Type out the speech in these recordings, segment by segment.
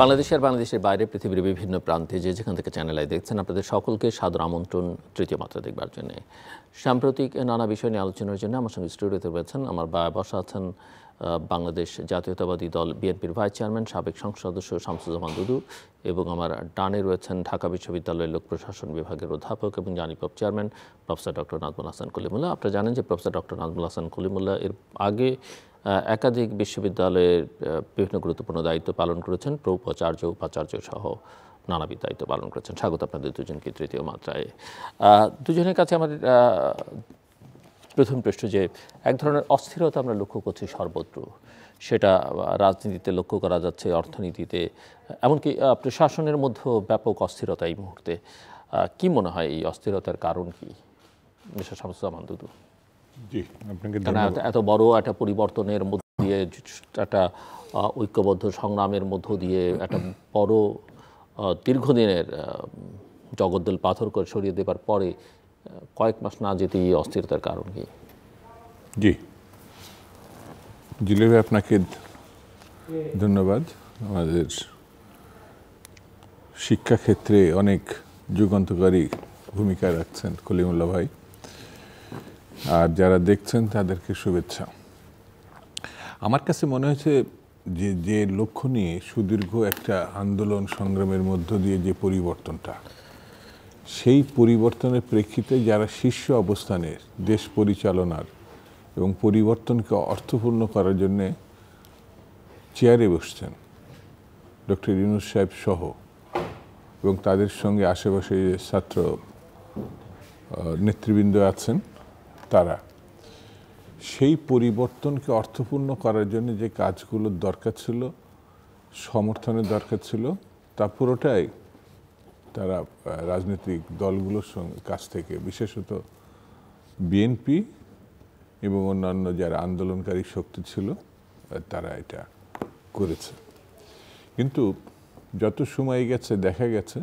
বাংলাদেশে আর বাংলাদেশের বাইরে পৃথিবীর বিভিন্ন প্রান্তে যেখান থেকে চ্যানেল আই দেখছেন আপনাদের সকলকে সাদর আমন্ত্রণ তৃতীয় মাত্রা দেখবার জন্য। সাম্প্রতিক নানা বিষয় নিয়ে আলোচনার জন্য আমার সঙ্গে স্টুডিওতে রয়েছেন আমার বসা আছেন বাংলাদেশ জাতীয়তাবাদী দল বিএনপির ভাইস চেয়ারম্যান সাবেক সংসদ সদস্য শামসুজ্জামান দুদু এবং আমার ডানে রয়েছেন ঢাকা বিশ্ববিদ্যালয়ের লোক প্রশাসন বিভাগের অধ্যাপক এবং JANIPOP chairman professor doctor Nazmul Hasan Kalimullah. আপনারা জানেন যে প্রফেসর ডক্টর নাজমুল হাসান কলিমুল্লাহ এর আগে একাধিক বিশ্ববিদ্যালয়ের বিভিন্ন গুরুত্বপূর্ণ দায়িত্ব পালন করেছেন, প্রোপাচার্য উপাচার্য সহ নানাবিধ দায়িত্ব পালন করেছেন। স্বাগত আপনাদের দুজনকে তৃতীয় মাত্রায়। দুজনের কাছে আমার প্রথম প্রশ্ন যে এক ধরনের অস্থিরতা আমরা লক্ষ্য করছি সর্বত্র, সেটা রাজনীতিতে লক্ষ্য করা যাচ্ছে, অর্থনীতিতে, এমনকি প্রশাসনের মধ্যেও ব্যাপক অস্থিরতা এই মুহূর্তে। কি মনে হয় এই অস্থিরতার কারণ কি মিস্টার শামসুজ্জামান দুদু? জি, আপনাকে এত বড় একটা পরিবর্তনের মধ্য দিয়ে, একটা ঐক্যবদ্ধ সংগ্রামের মধ্য দিয়ে, একটা বড় দীর্ঘদিনের জগদ্দল পাথর করে সরিয়ে দেবার পরে কয়েক মাস না যেতেই অস্থিরতার কারণ কি? জি, জিলেবি আপনাকে ধন্যবাদ। আমাদের শিক্ষাক্ষেত্রে অনেক যুগান্তকারী ভূমিকা রাখছেন কলিমুল্লাহ ভাই, আর যারা দেখছেন তাদেরকে শুভেচ্ছা। আমার কাছে মনে হয়েছে যে লক্ষ্য নিয়ে সুদীর্ঘ একটা আন্দোলন সংগ্রামের মধ্য দিয়ে যে পরিবর্তনটা, সেই পরিবর্তনের প্রেক্ষিতে যারা শীর্ষ অবস্থানের দেশ পরিচালনার এবং পরিবর্তনকে অর্থপূর্ণ করার জন্যে চেয়ারে বসছেন, ডক্টর ইউনূস সাহেব সহ, এবং তাদের সঙ্গে আশেপাশে যে ছাত্র নেতৃবৃন্দ আছেন তারা, সেই পরিবর্তনকে অর্থপূর্ণ করার জন্য যে কাজগুলোর দরকার ছিল, সমর্থনের দরকার ছিল, তা পুরোটাই তারা রাজনৈতিক দলগুলোর সঙ্গে কাছ থেকে, বিশেষত বিএনপি এবং অন্যান্য যারা আন্দোলনকারী শক্তি ছিল তারা এটা করেছে। কিন্তু যত সময় গেছে দেখা গেছে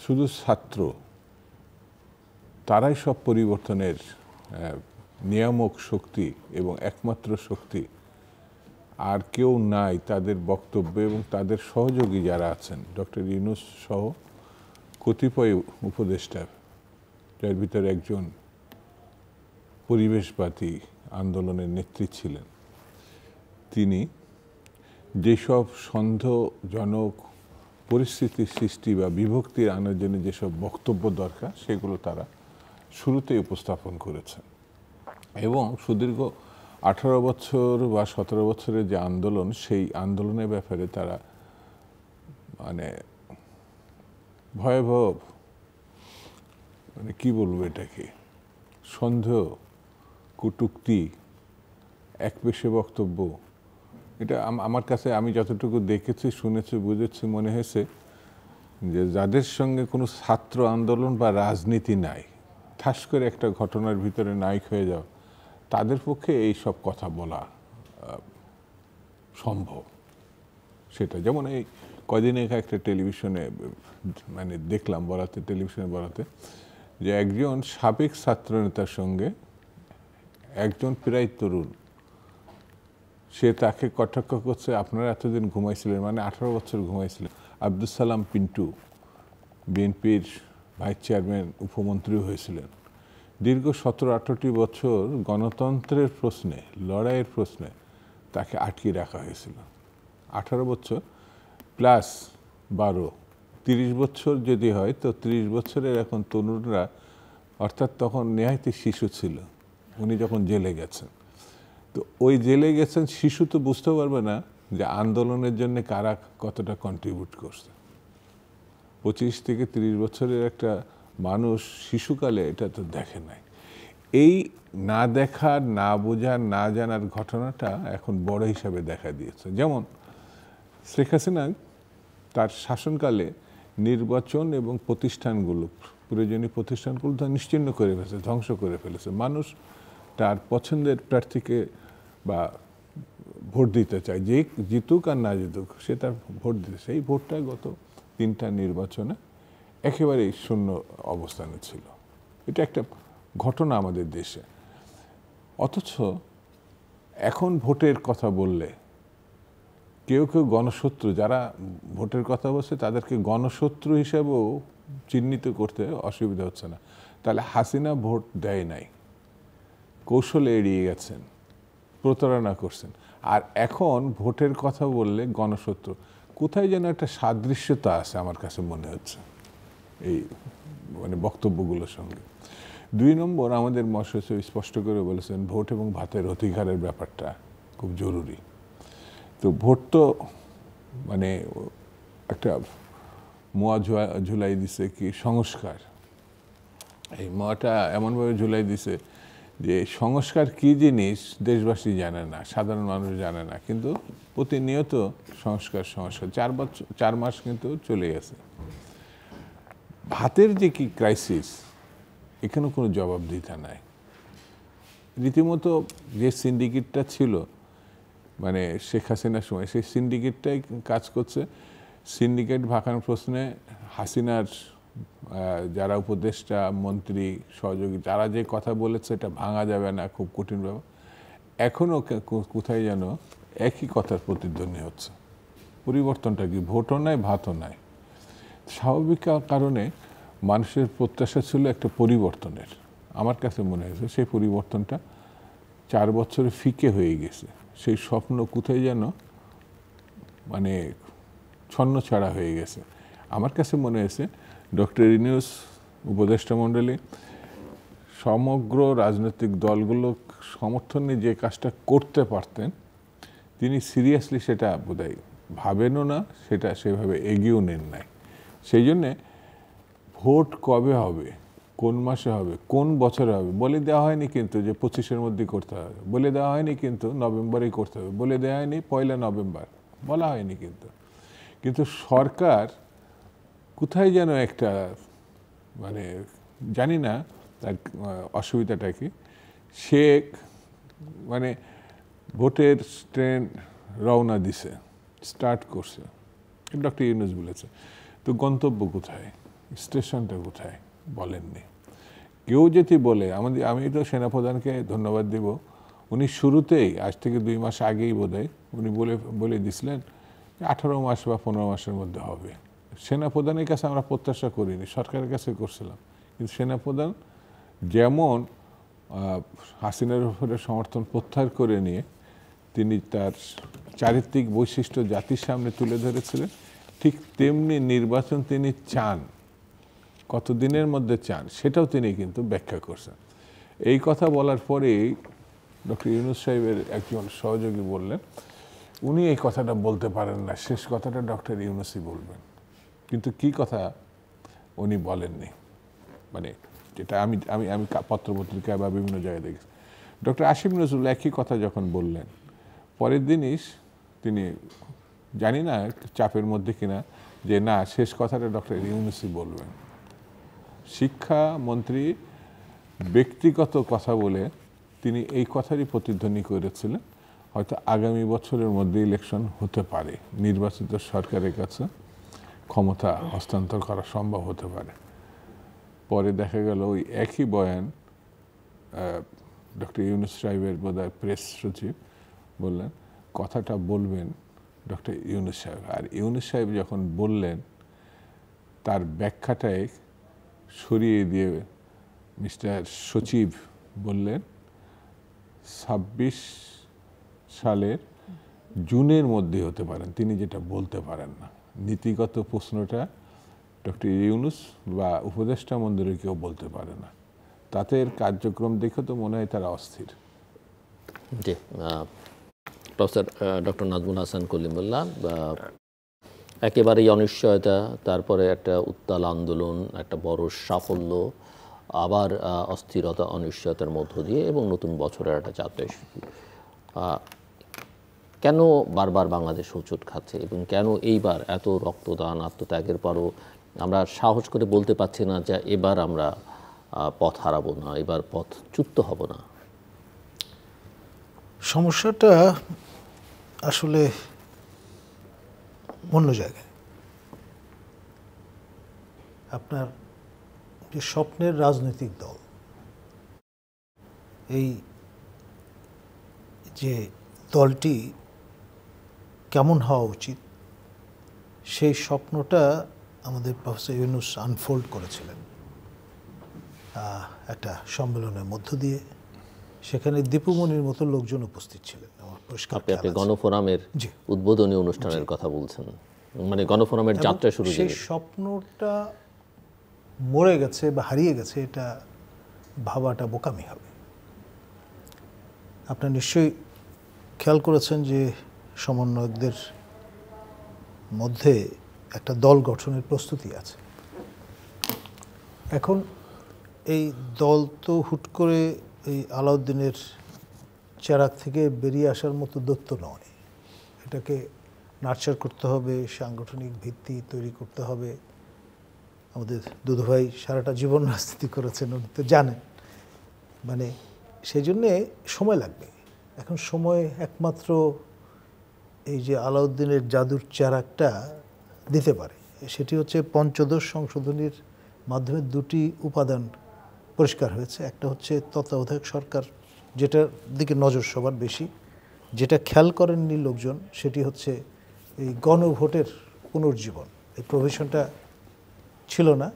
শুধু ছাত্র তারাই সব পরিবর্তনের নিয়ামক শক্তি এবং একমাত্র শক্তি, আর কেউ নাই তাদের বক্তব্য। এবং তাদের সহযোগী যারা আছেন, ডক্টর ইউনূস সহ কতিপয় উপদেষ্টা, যার ভিতরে একজন পরিবেশবাদী আন্দোলনের নেত্রী ছিলেন, তিনি যেসব সন্দেহজনক পরিস্থিতির সৃষ্টি বা বিভক্তির আনার জন্য যেসব বক্তব্য দরকার সেগুলো তারা শুরুতেই উপস্থাপন করেছেন। এবং সুদীর্ঘ 18 বছর বা 17 বছরের যে আন্দোলন, সেই আন্দোলনের ব্যাপারে তারা মানে ভয়াবহ, মানে কি বলবো এটাকে, সন্দেহ, কটূক্তি, একপেশে বক্তব্য, এটা আমার কাছে, আমি যতটুকু দেখেছি, শুনেছি, বুঝেছি, মনে হয়েছে যে যাদের সঙ্গে কোনো ছাত্র আন্দোলন বা রাজনীতি নাই, ঠাস করে একটা ঘটনার ভিতরে নায়ক হয়ে যাও, তাদের পক্ষে এই সব কথা বলা সম্ভব। সেটা যেমন এই কয়দিন আগে একটা টেলিভিশনে মানে দেখলাম বলাতে, টেলিভিশনে বলাতে, যে একজন সাবেক ছাত্রনেতার সঙ্গে একজন প্রায় তরুণ, সে তাকে কটাক্ষ করছে, আপনারা এতদিন ঘুমাইছিলেন, মানে 18 বছর ঘুমাইছিলেন। আব্দুল সালাম পিন্টু বিএনপির ভাইস চেয়ারম্যান, উপমন্ত্রীও হয়েছিলেন, দীর্ঘ 17-18 বছর গণতন্ত্রের প্রশ্নে, লড়াইয়ের প্রশ্নে তাকে আটকে রাখা হয়েছিল। 18 বছর প্লাস 12, 30 বছর যদি হয় তো 30 বছরের এখন তরুণরা, অর্থাৎ তখন নেহায়তি শিশু ছিল উনি যখন জেলে গেছেন। তো ওই জেলে গেছেন শিশু, তো বুঝতে পারবে না যে আন্দোলনের জন্য কারা কতটা কন্ট্রিবিউট করছে। 25 থেকে 30 বছরের একটা মানুষ শিশুকালে এটা তো দেখে নাই। এই না দেখার, না বোঝার, না জানার ঘটনাটা এখন বড় হিসাবে দেখা দিয়েছে। যেমন শেখ হাসিনা তার শাসনকালে নির্বাচন এবং প্রতিষ্ঠানগুলো, প্রয়োজনীয় প্রতিষ্ঠানগুলো তো নিশ্চিহ্ন করে ফেলেছে, ধ্বংস করে ফেলেছে। মানুষ তার পছন্দের প্রার্থীকে বা ভোট দিতে চায়, যে জিতুক আর না জিতুক সে তার ভোট দিতে, সেই ভোটটা গত 3টা নির্বাচনে একেবারেই শূন্য অবস্থানে ছিল। এটা একটা ঘটনা আমাদের দেশে। অথচ এখন ভোটের কথা বললে কেউ কেউ গণশত্রু, যারা ভোটের কথা বলছে তাদেরকে গণশত্রু হিসেবেও চিহ্নিত করতে অসুবিধা হচ্ছে না। তাহলে হাসিনা ভোট দেয় নাই, কৌশলে এড়িয়ে গেছেন, প্রতারণা করছেন, আর এখন ভোটের কথা বললে গণশত্রু। কোথায় যেন একটা সাদৃশ্যতা আছে আমার কাছে মনে হচ্ছে এই মানে বক্তব্যগুলোর সঙ্গে। 2 নম্বর, আমাদের মহাসচিব স্পষ্ট করে বলেছেন ভোট এবং ভাতের অধিকারের ব্যাপারটা খুব জরুরি। তো ভোট তো মানে একটা মোয়া ঝুলাই দিছে কি সংস্কার, এই মোয়াটা এমনভাবে ঝুলাই দিছে যে সংস্কার কি জিনিস দেশবাসী জানে না, সাধারণ মানুষ জানে না, কিন্তু প্রতিনিয়ত সংস্কার 4 মাস কিন্তু চলে গেছে। ভাতের যে কি ক্রাইসিস, এখানে কোনো জবাবদিহিতা নাই। রীতিমতো যে সিন্ডিকেটটা ছিল মানে শেখ হাসিনার সময়, সেই সিন্ডিকেটটাই কাজ করছে। সিন্ডিকেট ভাঙানোর প্রশ্নে হাসিনার যারা উপদেষ্টা, মন্ত্রী, সহযোগী, যারা যে কথা বলেছে এটা ভাঙা যাবে না, খুব কঠিন ব্যাপার। এখনও কোথায় যেন একই কথার প্রতিধ্বনি হচ্ছে। পরিবর্তনটা কি? ভোটও নাই, ভাতও নাই। স্বাভাবিক কারণে মানুষের প্রত্যাশা ছিল একটা পরিবর্তনের। আমার কাছে মনে হয়েছে সেই পরিবর্তনটা 4 বছরে ফিকে হয়ে গেছে। সেই স্বপ্ন কোথায় যেন মানে ছন্নছাড়া হয়ে গেছে। আমার কাছে মনে হয়েছে ডক্টর ইউনূস, উপদেষ্টা মণ্ডলী, সমগ্র রাজনৈতিক দলগুলো সমর্থনে যে কাজটা করতে পারতেন, তিনি সিরিয়াসলি সেটা বোধহয় ভাবেনও না, সেটা সেভাবে এগিয়েও নেন নাই। সেই জন্যে ভোট কবে হবে, কোন মাসে হবে, কোন বছরে হবে বলে দেওয়া হয়নি, কিন্তু যে 25-এর মধ্যে করতে হবে বলে দেওয়া হয়নি, কিন্তু নভেম্বরেই করতে হবে বলে দেওয়া হয়নি, 1 নভেম্বর বলা হয়নি। কিন্তু সরকার কোথায় যেন একটা মানে জানি না তার অসুবিধাটা কি, সে মানে ভোটের ট্রেন রওনা দিছে, স্টার্ট করছে, ডক্টর ইউনূস বলেছে, তো গন্তব্য কোথায়, স্টেশনটা কোথায় বলেননি। কেউ যদি বলে, আমি তো সেনাপ্রধানকে ধন্যবাদ দিব, উনি শুরুতেই আজ থেকে 2 মাস আগেই বোধহয় উনি বলে দিছিলেন 18 মাস বা 15 মাসের মধ্যে হবে। সেনাপ্রধানের কাছে আমরা প্রত্যাশা করিনি, সরকারের কাছে করছিলাম, কিন্তু সেনাপ্রধান যেমন হাসিনার উপরে সমর্থন প্রত্যাহার করে নিয়ে তিনি তার চারিত্রিক বৈশিষ্ট্য জাতির সামনে তুলে ধরেছিলেন, ঠিক তেমনি নির্বাচন তিনি চান, কতদিনের মধ্যে চান সেটাও তিনি কিন্তু ব্যাখ্যা করছেন। এই কথা বলার পরেই ডক্টর ইউনূস সাহেবের একজন সহযোগী বললেন উনি এই কথাটা বলতে পারেন না, শেষ কথাটা ডক্টর ইউনূসই বলবেন। কিন্তু কি কথা উনি বলেননি, মানে যেটা আমি আমি আমি পত্রপত্রিকায় বা বিভিন্ন জায়গায় দেখেছি। ডক্টর আসিফ নজরুল একই কথা যখন বললেন, পরের দিনই তিনি, জানি না চাপের মধ্যে কিনা, যে না, শেষ কথাটা ডক্টর ইউনূসই বলবেন। শিক্ষামন্ত্রী ব্যক্তিগত কথা বলে তিনি এই কথারই প্রতিধ্বনি করেছিলেন, হয়তো আগামী বছরের মধ্যে ইলেকশন হতে পারে, নির্বাচিত সরকারের কাছে ক্ষমতা হস্তান্তর করা সম্ভব হতে পারে। পরে দেখা গেল ওই একই বয়ান ডক্টর ইউনূস সাহেবের বোধহয় প্রেস সচিব বললেন কথাটা বলবেন ডক্টর ইউনূস সাহেব। আর ইউনূস সাহেব যখন বললেন তার ব্যাখ্যাটাই সরিয়ে দিয়ে মিস্টার সচিব বললেন 26 সালের জুনের মধ্যে হতে পারেন, তিনি যেটা বলতে পারেন না। নীতিগত প্রশ্নটা ডক্টর ইউনূস বা উপদেষ্টা মণ্ডলী কেউ বলতে পারে না। তাতে এর কার্যক্রম দেখে তো মনে হয় তারা অস্থির। জি, প্রফেসর ডক্টর নাজমুল হাসান কলিমুল্লাহ, একেবারেই অনিশ্চয়তা, তারপরে একটা উত্তাল আন্দোলন, একটা বড় সাফল্য, আবার অস্থিরতা, অনিশ্চয়তার মধ্য দিয়ে এবং নতুন বছরের একটা যাত্রা শুরু। কেন বারবার বাংলাদেশ হোঁচট খাচ্ছে এবং কেন এইবার এত রক্তদান, আত্মত্যাগের পরও আমরা সাহস করে বলতে পারছি না যে এবার আমরা পথ হারাবো না, এবার পথচ্যুত হব না? সমস্যাটা আসলে অন্য জায়গায়। আপনার যে স্বপ্নের রাজনৈতিক দল, এই যে দলটি কেমন হওয়া উচিত সেই স্বপ্নটা আমাদের প্রফেসর ইউনূস আনফোল্ড করেছিলেন একটা সম্মেলনের মধ্য দিয়ে। সেখানে দীপুমণির মতো লোকজন উপস্থিত ছিলেন। আমার পরিষ্কার আপনি গণফোরামের জি। উদ্বোধনী অনুষ্ঠানের কথা বলছেন, মানে গণফোরামের যাত্রা শুরু সেই স্বপ্নটা মরে গেছে বা হারিয়ে গেছে এটা ভাবাটা বোকামি হবে। আপনারা নিশ্চয়ই খেয়াল করেছেন যে সমন্বয়কদের মধ্যে একটা দল গঠনের প্রস্তুতি আছে। এখন এই দল তো হুট করে এই আলাউদ্দিনের চেরাগ থেকে বেরিয়ে আসার মতো দৈত্য নয়। এটাকে নার্চার করতে হবে, সাংগঠনিক ভিত্তি তৈরি করতে হবে। আমাদের দুধুভাই সারাটা জীবন রাজনীতি করেছেন, উনি তো জানেন, মানে সেই জন্যে সময় লাগবে। এখন সময় একমাত্র এই যে আলাউদ্দিনের জাদুর চেরাগটা দিতে পারে। সেটি হচ্ছে পঞ্চদশ সংশোধনীর মাধ্যমে দুটি উপাদান পরিষ্কার হয়েছে। একটা হচ্ছে তত্ত্বাবধায়ক সরকার, যেটার দিকে নজর সবার বেশি, যেটা খেয়াল করেননি লোকজন, সেটি হচ্ছে এই গণভোটের পুনর্জীবন। এই প্রভিশনটা ছিল না,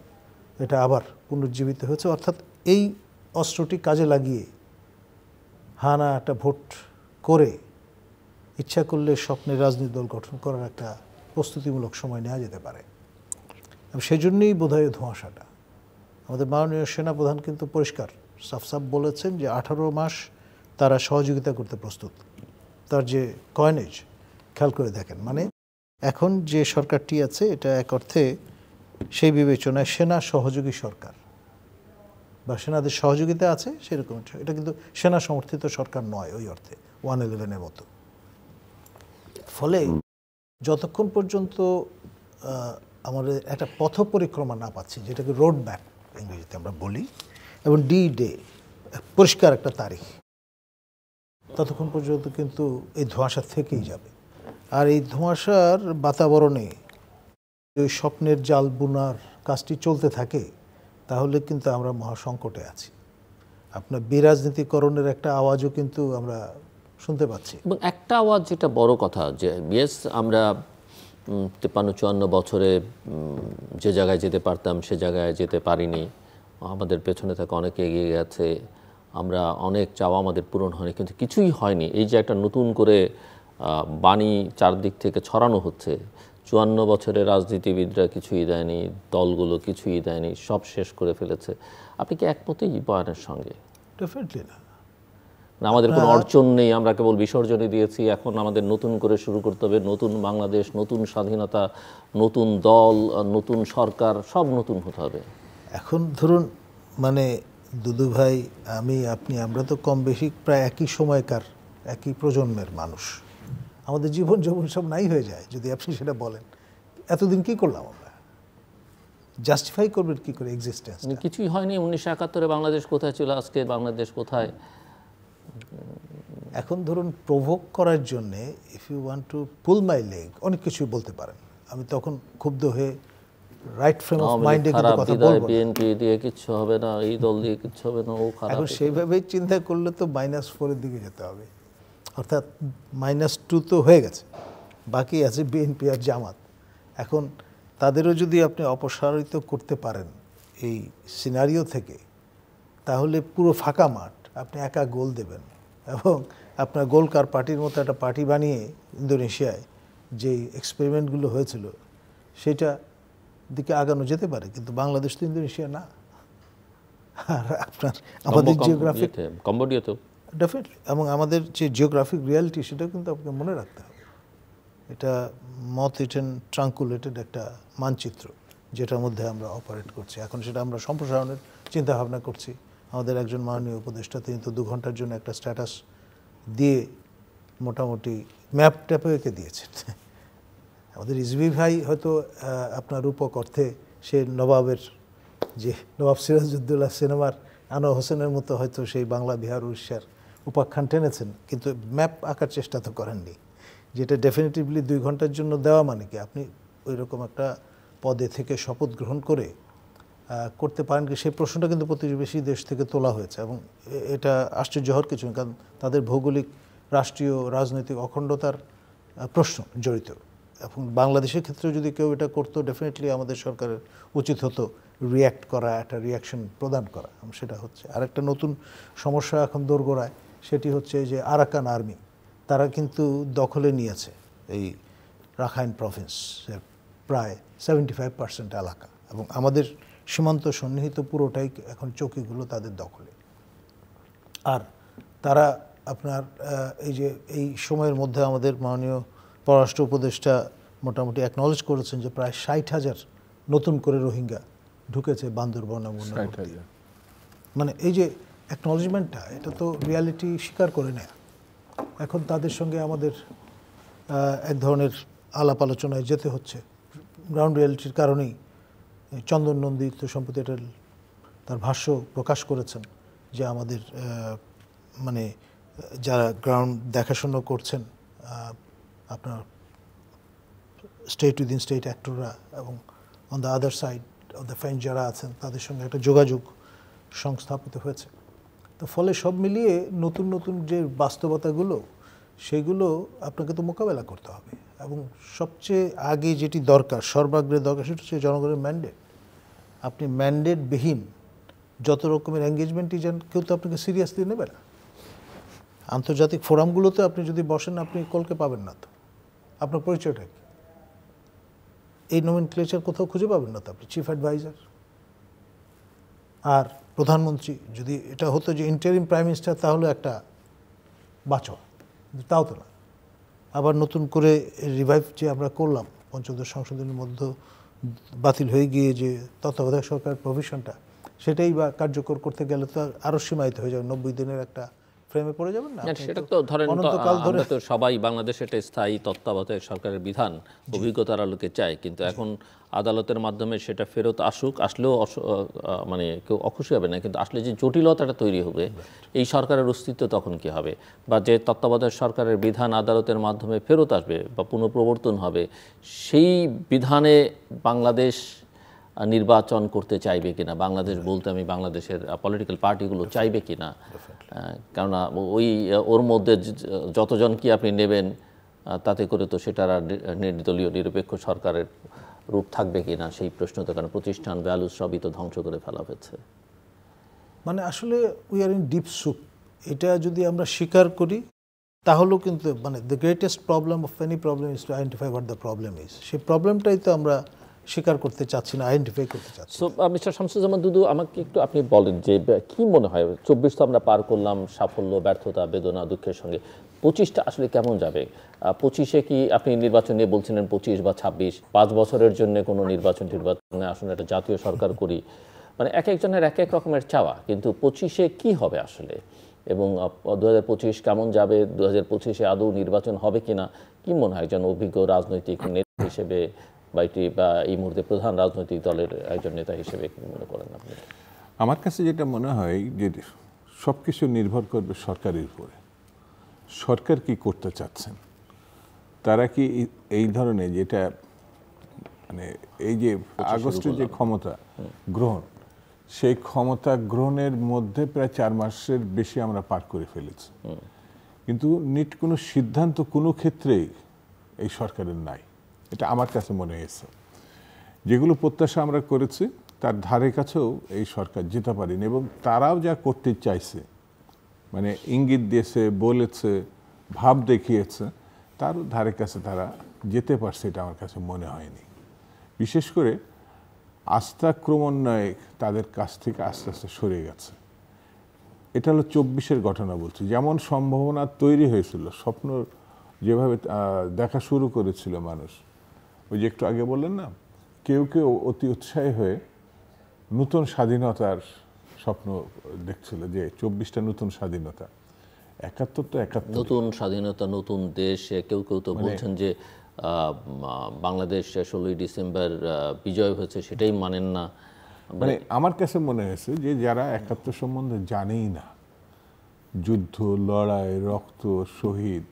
এটা আবার পুনর্জীবিত হয়েছে। অর্থাৎ এই অস্ত্রটি কাজে লাগিয়ে হানা একটা ভোট করে ইচ্ছা করলে স্বপ্নের রাজনৈতিক দল গঠন করার একটা প্রস্তুতিমূলক সময় নেওয়া যেতে পারে। সেই জন্যই বোধহয় ধোঁয়াশাটা। আমাদের মাননীয় সেনাপ্রধান কিন্তু পরিষ্কার সাফ বলেছেন যে 18 মাস তারা সহযোগিতা করতে প্রস্তুত। তার যে কয়েনেজ খেয়াল করে দেখেন, মানে এখন যে সরকারটি আছে এটা এক অর্থে সেই বিবেচনায় সেনা সহযোগী সরকার বা সেনাদের সহযোগিতা আছে সেরকম। এটা কিন্তু সেনা সমর্থিত সরকার নয় ওই অর্থে 111-এর মতো। ফলে যতক্ষণ পর্যন্ত আমাদের একটা পথ পরিক্রমা না পাচ্ছি, যেটাকে রোড ম্যাপ ইংরেজিতে আমরা বলি, এবং ডে পরিষ্কার একটা তারিখ, ততক্ষণ পর্যন্ত কিন্তু এই ধোঁয়াশা থেকেই যাবে। আর এই ধোঁয়াশার বাতাবরণে ওই স্বপ্নের জাল বুনার কাজটি চলতে থাকে, তাহলে কিন্তু আমরা মহাসংকটে আছি। আপনার বিরাজনীতিকরণের একটা আওয়াজও কিন্তু আমরা শুনতে পাচ্ছি। এবং একটা আওয়াজ যেটা বড় কথা, যে ইয়েস আমরা 53-54 বছরে যে জায়গায় যেতে পারতাম সে জায়গায় যেতে পারিনি, আমাদের পেছনে থাকা অনেকে এগিয়ে গেছে, আমরা অনেক চাওয়া আমাদের পূরণ হয়নি, কিন্তু কিছুই হয়নি। এই যে একটা নতুন করে বাণী চারদিক থেকে ছড়ানো হচ্ছে, 54 বছরের রাজনীতিবিদরা কিছুই দেয়নি, দলগুলো কিছুই দেয়নি, সব শেষ করে ফেলেছে। আপনি কি একমতই বয়ানের সঙ্গে? ডেফিনেটলি না। আমাদের কোনো অর্জন নেই, আমরা কেবল বিসর্জনে দিয়েছি, এখন আমাদের নতুন করে শুরু করতে হবে, নতুন বাংলাদেশ, নতুন স্বাধীনতা, নতুন দল, নতুন সরকার, সব নতুন হতে হবে। এখন ধরুন, মানে দুদু ভাই, আমি, আপনি, আমরা তো কম বেশি প্রায় একই সময়কার, একই প্রজন্মের মানুষ। আমাদের জীবন যৌবন সব নাই হয়ে যায় যদি আপনি সেটা বলেন। এতদিন কি করলাম আমরা? জাস্টিফাই করবেন কি করে এক্সিস্টেন্স? কিছুই হয়নি। 1971-এ বাংলাদেশ কোথায় ছিল, আজকে বাংলাদেশ কোথায়? এখন ধরুন, প্রভোগ করার জন্যে if you want to pull my leg, অনেক কিছুই বলতে পারেন। আমি তখন ক্ষুব্ধ হয়ে রাইট ফ্রেম অফ মাইন্ডে কিন্তু কথা বলবো। বিএনপি দিয়ে কিচ্ছু হবে না, এই দল দিয়ে কিচ্ছু হবে না, ও খারাপ। এখন সেইভাবেই চিন্তা করলে তো -4-এর দিকে যেতে হবে। অর্থাৎ -2 তো হয়ে গেছে, বাকি আছে বিএনপি আর জামাত। এখন তাদেরও যদি আপনি অপসারিত করতে পারেন এই সিনারিও থেকে, তাহলে পুরো ফাঁকা মাঠ, আপনি একা গোল দেবেন এবং আপনার গোলকার পার্টির মতো একটা পার্টি বানিয়ে ইন্দোনেশিয়ায় যে এক্সপেরিমেন্টগুলো হয়েছিল সেটা দিকে আগানো যেতে পারে। কিন্তু বাংলাদেশ তো ইন্দোনেশিয়া না। আর আপনার আমাদের জিওগ্রাফিক, কম্বোডিয়াতেও ডেফিনেটলি, এবং আমাদের যে জিওগ্রাফিক রিয়ালিটি সেটা কিন্তু আপনাকে মনে রাখতে হবে। এটা মথ ইটেন ট্রাঙ্কুলেটেড একটা মানচিত্র যেটার মধ্যে আমরা অপারেট করছি। এখন সেটা আমরা সম্প্রসারণের চিন্তাভাবনা করছি। আমাদের একজন মাননীয় উপদেষ্টা, তিনি তো 2 ঘন্টার জন্য একটা স্ট্যাটাস দিয়ে মোটামুটি ম্যাপ ট্যাপে এঁকে দিয়েছেন। আমাদের রিজভী ভাই হয়তো আপনার রূপক অর্থে সে নবাবের, যে নবাব সিরাজউদ্দৌলা সিনেমার আনোয়ার হোসেনের মতো হয়তো সেই বাংলা, বিহার, উড়িষ্যার উপাখ্যান টেনেছেন, কিন্তু ম্যাপ আঁকার চেষ্টা তো করেননি। যেটা ডেফিনেটিভলি 2 ঘন্টার জন্য দেওয়া মানে কি আপনি ওই রকম একটা পদে থেকে শপথ গ্রহণ করে করতে পারেন কি, সেই প্রশ্নটা কিন্তু প্রতিবেশী দেশ থেকে তোলা হয়েছে। এবং এটা আশ্চর্য হওয়ার কিছু, কারণ তাদের ভৌগোলিক, রাষ্ট্রীয়, রাজনৈতিক অখণ্ডতার প্রশ্ন জড়িত। এবং বাংলাদেশের ক্ষেত্রে যদি কেউ এটা করতো, ডেফিনেটলি আমাদের সরকারের উচিত হতো রিয়্যাক্ট করা, একটা রিয়াকশন প্রদান করা। সেটা হচ্ছে আরেকটা নতুন সমস্যা এখন দোরগোড়ায়, সেটি হচ্ছে যে আরাকান আর্মি, তারা কিন্তু দখলে নিয়েছে এই রাখাইন প্রভিন্সের প্রায় 75% এলাকা, এবং আমাদের সীমান্ত সন্নিহিত পুরোটাই এখন চৌকিগুলো তাদের দখলে। আর তারা আপনার এই সময়ের মধ্যে আমাদের মাননীয় পররাষ্ট্র উপদেষ্টা মোটামুটি অ্যাকনলেজ করেছেন যে প্রায় 60,000 নতুন করে রোহিঙ্গা ঢুকেছে বান্দরবন এবং মানে এই যে অ্যাকনলেজমেন্টটা, এটা তো রিয়ালিটি স্বীকার করে নেয়। এখন তাদের সঙ্গে আমাদের এক ধরনের আলাপ আলোচনায় যেতে হচ্ছে গ্রাউন্ড রিয়ালিটির কারণেই। চন্দন নন্দী তো সম্প্রতি এটা তার ভাষ্য প্রকাশ করেছেন যে আমাদের মানে যারা গ্রাউন্ড দেখাশোনা করছেন আপনার স্টেট উইদিন স্টেট অ্যাক্টররা এবং on the other side of the fence যারা আছেন, তাদের সঙ্গে একটা যোগাযোগ সংস্থাপিত হয়েছে। তো ফলে সব মিলিয়ে নতুন নতুন যে বাস্তবতাগুলো, সেগুলো আপনাকে তো মোকাবেলা করতে হবে। এবং সবচেয়ে আগে যেটি দরকার, সর্বাগ্রে দরকার, সেটা হচ্ছে জনগণের ম্যান্ডেট। আপনি ম্যান্ডেটবিহীন যত রকমের এঙ্গেজমেন্টই যান, কেউ তো আপনাকে সিরিয়াসলি নেবে না। আন্তর্জাতিক ফোরামগুলোতে আপনি যদি বসেন, আপনি কলকে পাবেন না। তো আপনার পরিচয়টা কি? এই নমিনক্লেচার কোথাও খুঁজে পাবেন না। তো আপনি চিফ অ্যাডভাইজার আর প্রধানমন্ত্রী, যদি এটা হতো যে ইন্টারিম প্রাইম মিনিস্টার, তাহলে একটা বাঁচো, কিন্তু তাও তো না। আবার নতুন করে রিভাইভ যে আমরা করলাম পঞ্চদশ সংশোধনের মধ্যে বাতিল হয়ে গিয়ে যে তত্ত্বাবধায়ক সরকার প্রভিশনটা, সেটাই বা কার্যকর করতে গেলে তো আরও সীমায়িত হয়ে যাবে, 90 দিনের একটা ফ্রেমে পড়ে যাবেন না। সেটা তো ধরেন আমরা তো সবাই বাংলাদেশে একটা স্থায়ী তত্ত্বাবধায়ক সরকারের বিধান অভিজ্ঞতার আলোকে চাই, কিন্তু এখন আদালতের মাধ্যমে সেটা ফেরত আসলেও মানে কেউ অখুশি হবে না, কিন্তু আসলে যে জটিলতাটা তৈরি হবে, এই সরকারের অস্তিত্ব তখন কি হবে? বা যে তত্ত্বাবধায়ক সরকারের বিধান আদালতের মাধ্যমে ফেরত আসবে বা পুনঃপ্রবর্তন হবে, সেই বিধানে বাংলাদেশ নির্বাচন করতে চাইবে কিনা, বাংলাদেশ বলতে আমি বাংলাদেশের পলিটিক্যাল পার্টিগুলো চাইবে কিনা? কেননা ওর মধ্যে যতজন কি আপনি নেবেন, তাতে করে তো সেটার নির্দলীয় নিরপেক্ষ সরকারের রূপ থাকবে কিনা, সেই প্রশ্ন তো, কারণ প্রতিষ্ঠান ভ্যালু সবই তো ধ্বংস করে ফেলা হয়েছে। মানে আসলে we are in deep soup. এটা যদি আমরা স্বীকার করি, তাহলেও কিন্তু মানে the greatest problem of any problem is to identify what the problem is. সেই প্রবলেমটাই তো আমরা স্বীকার করতে চাচ্ছি না, আইডেন্টিফাই করতে চাচ্ছি। সো মিস্টার শামসুজ্জামান দুদু, আমাকে একটু আপনি বলেন যে কি মনে হয় 24 তো আমরা পার করলাম সাফল্য, ব্যর্থতা, বেদনা, দুঃখের সঙ্গে, 25টা আসলে কেমন যাবে? 25-এ কি আপনি নির্বাচন নিয়ে বলছিলেন 25 বা 26, 5 বছরের জন্য কোনো নির্বাচনে আসলে একটা জাতীয় সরকার করি, মানে এক একজনের এক এক রকমের চাওয়া, কিন্তু 25-এ কি হবে আসলে, এবং 2025 কেমন যাবে, 2025-এ আদৌ নির্বাচন হবে কিনা, কি মনে হয় একজন অভিজ্ঞ রাজনৈতিক নেতা হিসেবে বা এই মুহূর্তে প্রধান রাজনৈতিক দলের একজন নেতা হিসেবে কি মনে করেন আপনি? আমার কাছে যেটা মনে হয় যে সব কিছু নির্ভর করবে সরকারের উপরে। সরকার কি করতে চাচ্ছেন, তারা কি এই ধরনের যেটা মানে এই যে আগস্টের যে ক্ষমতা গ্রহণ, সেই ক্ষমতা গ্রহণের মধ্যে প্রায় 4 মাসের বেশি আমরা পার করে ফেলেছি, কিন্তু কোনো সিদ্ধান্ত কোনো ক্ষেত্রেই এই সরকারের নাই। এটা আমার কাছে মনে হয়েছে। যেগুলো প্রত্যাশা আমরা করেছি তার ধারে কাছেও এই সরকার যেতে পারেনি, এবং তারাও যা করতে চাইছে, মানে ইঙ্গিত দিয়েছে, বলেছে, ভাব দেখিয়েছে, তারও ধারে কাছে তারা যেতে পারছে, এটা আমার কাছে মনে হয়নি। বিশেষ করে আস্থা ক্রমান্বয়ে তাদের কাছ থেকে আস্তে আস্তে সরে গেছে। এটা হলো 24-এর ঘটনা বলছি। যেমন সম্ভাবনা তৈরি হয়েছিল, স্বপ্ন যেভাবে দেখা শুরু করেছিল মানুষ, ওই যে একটু আগে বললেন না, কেউ কেউ অতি উৎসাহী হয়ে নতুন স্বাধীনতার স্বপ্ন দেখছিল, যে 24টা নতুন স্বাধীনতা, 71 তো 71 নতুন স্বাধীনতা, নতুন দেশ। কেউ কেউ তো বলছেন যে বাংলাদেশ 16ই ডিসেম্বর বিজয় হয়েছে, সেটাই মানেন না। মানে আমার কাছে মনে হয়েছে যে যারা 71 সম্বন্ধে জানেই না, যুদ্ধ, লড়াই, রক্ত, শহীদ,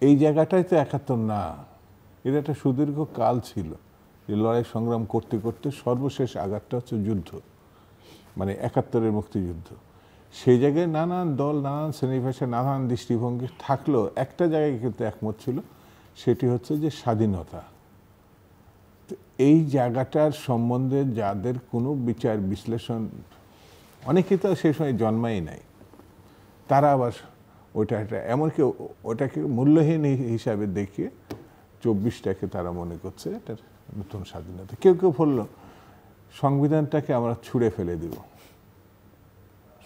এই জায়গাটাই তো 71 না। এটা একটা সুদীর্ঘ কাল ছিল যে লড়াই সংগ্রাম করতে করতে সর্বশেষ আঘাতটা হচ্ছে যুদ্ধ, মানে 71-এর মুক্তিযুদ্ধ। সেই জায়গায় নানান দল, নানান শ্রেণী পেশা, নানান দৃষ্টিভঙ্গি থাকলেও একটা জায়গায় কিন্তু একমত ছিল, সেটি হচ্ছে যে স্বাধীনতা। এই জায়গাটার সম্বন্ধে যাদের কোনো বিচার বিশ্লেষণ, অনেকে তো সেই সময় জন্মাই নাই, তারা আবার ওইটা এমনকি ওটাকে মূল্যহীন হিসাবে দেখিয়ে 24টাকে তারা মনে করছে এটার নতুন স্বাধীনতা। কেউ কেউ বলল সংবিধানটাকে আমরা ছুঁড়ে ফেলে দেব,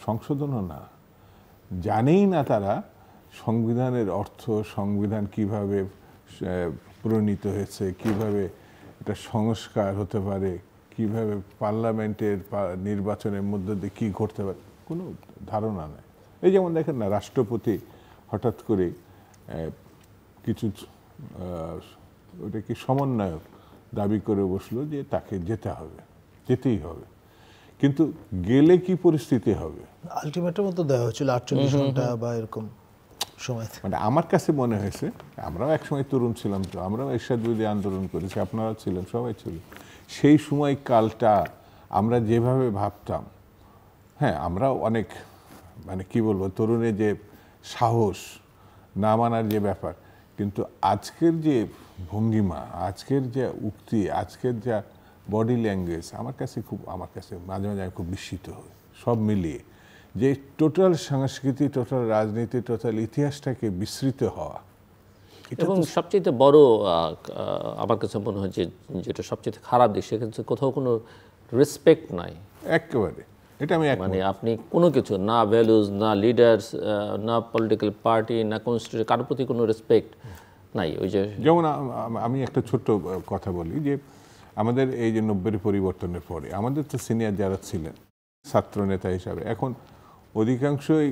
সংশোধনও না, জানেই না তারা সংবিধানের অর্থ, সংবিধান কিভাবে প্রণীত হয়েছে, কিভাবে এটা সংস্কার হতে পারে, কিভাবে পার্লামেন্টের নির্বাচনের মধ্যে দিয়ে কী ঘটতে পারে, কোনো ধারণা নেই। এই যেমন দেখেন না, রাষ্ট্রপতি হঠাৎ করে কিছু ওটা কি সমন্বয়ক দাবি করে বসলো যে তাকে যেতেই হবে, কিন্তু গেলে কি পরিস্থিতি হবে। আলটিমেটাম তো দেওয়া হয়েছিল 48 ঘন্টা বা এরকম সময়। মানে আমার কাছে মনে হয়েছে, আমরাও একসময় তরুণ ছিলাম, তো আমরাও এরশাদ বিরোধী আন্দোলন করেছি, আপনারা ছিলেন, সবাই ছিল। সেই সময় কালটা আমরা যেভাবে ভাবতাম, হ্যাঁ আমরাও অনেক মানে কি বলবো, তরুণের যে সাহস, না মানার যে ব্যাপার, কিন্তু আজকের যে ভঙ্গিমা, আজকের যে উক্তি, আজকের যা বডি ল্যাঙ্গুয়েজ, আমার কাছে মাঝে মাঝে আমি খুব বিস্মিত হই। সব মিলিয়ে যে টোটাল সংস্কৃতি, টোটাল রাজনীতি, টোটাল ইতিহাসটাকে বিস্মৃত হওয়া, এবং সবচেয়ে বড় আমার কাছে মনে হয় যে যেটা সবচেয়ে খারাপ দিক, সেখানে কোথাও কোনো রেসপেক্ট নাই একেবারে। এটা আমি মানে আপনি কোনো কিছু না, ভ্যালুজ না, লিডার্স না, পলিটিক্যাল পার্টি না, কনস্টিটিউশন, কারোর প্রতি কোনো রেসপেক্ট নাই। ওই যে যেমন আমি একটা ছোট্ট কথা বলি যে আমাদের এই যে 90-এর পরিবর্তনের পরে আমাদের তো সিনিয়র যারা ছিলেন ছাত্র নেতা হিসাবে, এখন অধিকাংশই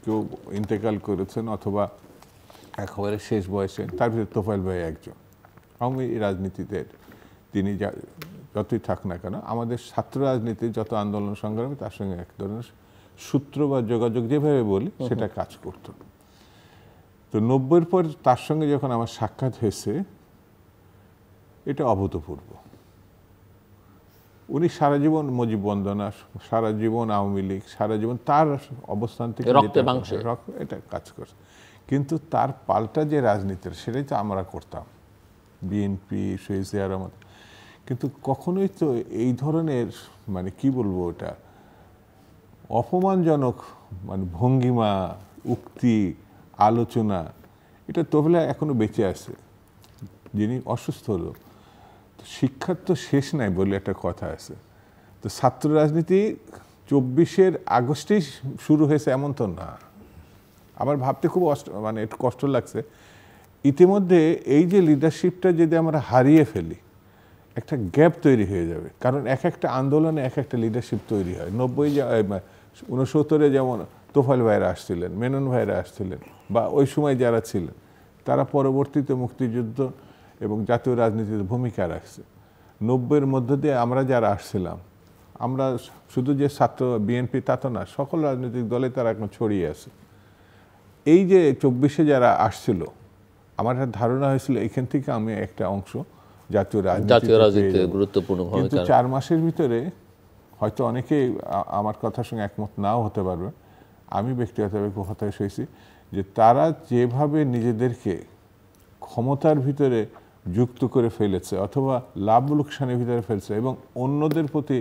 কেউ ইন্তেকাল করেছেন অথবা একেবারে শেষ বয়সে, তার ভিতরে তোফায়েল ভাই একজন। আওয়ামী রাজনীতিতে তিনি যতই থাক না কেন, আমাদের ছাত্র রাজনীতির যত আন্দোলন সংগ্রামে তার সঙ্গে এক ধরনের সূত্র বা যোগাযোগ যেভাবে বলি সেটা কাজ করত। তো 90-এর পর তার সঙ্গে যখন আমার সাক্ষাৎ হয়েছে, এটা অভূতপূর্ব। উনি সারা জীবন মুজিব বন্দনা, সারা জীবন আওয়ামী লীগ, সারা জীবন তার অবস্থান থেকে এটা কাজ করছে, কিন্তু তার পাল্টা যে রাজনীতির সেটাই তো আমরা করতাম, বিএনপি, শহীদ জিয়ার রহমান। কিন্তু কখনোই তো এই ধরনের মানে কি বলবো, ওটা অপমানজনক মানে ভঙ্গিমা, উক্তি, আলোচনা, এটা তোফায়েল এখনো বেঁচে আছে, যিনি অসুস্থ হলো। শিক্ষার তো শেষ নাই বলে একটা কথা আছে। তো ছাত্র রাজনীতি 24 আগস্টেই শুরু হয়েছে এমন তো না। আমার ভাবতে খুব মানে একটু কষ্ট লাগছে, ইতিমধ্যে এই যে লিডারশিপটা যদি আমরা হারিয়ে ফেলি, একটা গ্যাপ তৈরি হয়ে যাবে। কারণ এক একটা আন্দোলনে এক একটা লিডারশিপ তৈরি হয়। 69-এ যেমন তোফায়েল ভাইরা আসছিলেন, মেনন ভাইরা আসছিলেন, বা ওই সময় যারা ছিলেন, তারা পরবর্তীতে মুক্তিযুদ্ধ এবং জাতীয় রাজনীতিতে ভূমিকা রাখছে। 90-এর মধ্য দিয়ে আমরা যারা আসছিলাম, আমরা শুধু যে ছাত্র বিএনপি তা তো না, সকল রাজনৈতিক দলে তারা এখন ছড়িয়ে আছে। এই যে 24-এ যারা আসছিল, আমার একটা ধারণা হয়েছিল এখান থেকে আমি একটা অংশ জাতীয় রাজনীতিতে গুরুত্বপূর্ণ, কিন্তু 4 মাসের ভিতরে হয়তো অনেকে আমার কথার সঙ্গে একমত নাও হতে পারবে, আমি ব্যক্তিগতভাবে খুব হতাশ হয়েছি যে তারা যেভাবে নিজেদেরকে ক্ষমতার ভিতরে যুক্ত করে ফেলেছে অথবা লাভ লোকসানের ভিতরে ফেলছে, এবং অন্যদের প্রতি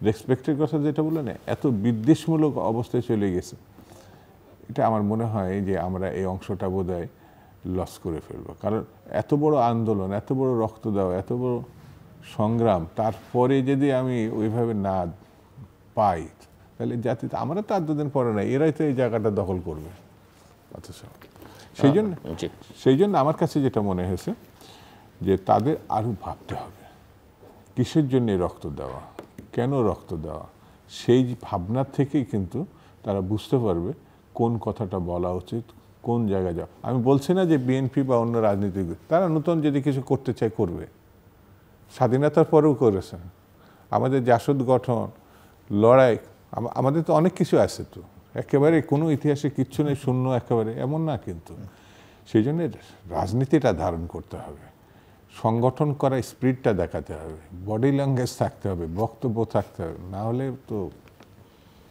রেসপেক্টের কথা যেটা বললেন, এত বিদ্বেষমূলক অবস্থায় চলে গেছে। এটা আমার মনে হয় যে আমরা এই অংশটা বোধহয় লস করে ফেলবো। কারণ এত বড় আন্দোলন, এত বড় রক্ত দেওয়া, এত বড় সংগ্রাম, তারপরে যদি আমি ওইভাবে না পাই, তাহলে জাতিতে আমরা তো আর দুদিন পরে নাই, এরাই তো এই জায়গাটা দখল করবে। অথচ সেই জন্য আমার কাছে যেটা মনে হয়েছে যে তাদের আরও ভাবতে হবে কিসের জন্য রক্ত দেওয়া, কেন রক্ত দেওয়া। সেই ভাবনার থেকেই কিন্তু তারা বুঝতে পারবে কোন কথাটা বলা উচিত, কোন জায়গায় যাওয়া। আমি বলছি না যে বিএনপি বা অন্য রাজনীতিবিদ তারা নতুন যদি কিছু করতে চায় করবে, স্বাধীনতার পরেও করেছে। আমাদের জাসদ গঠন, লড়াই, আমাদের তো অনেক কিছু আছে, তো একেবারে কোনো ইতিহাসে কিচ্ছু নেই, শূন্য একেবারে এমন না। কিন্তু সেই জন্য রাজনীতিটা ধারণ করতে হবে, সংগঠন করা স্পিরিটটা দেখাতে হবে, বডি ল্যাঙ্গুয়েজ থাকতে হবে, বক্তব্য থাকতে হবে, না হলে তো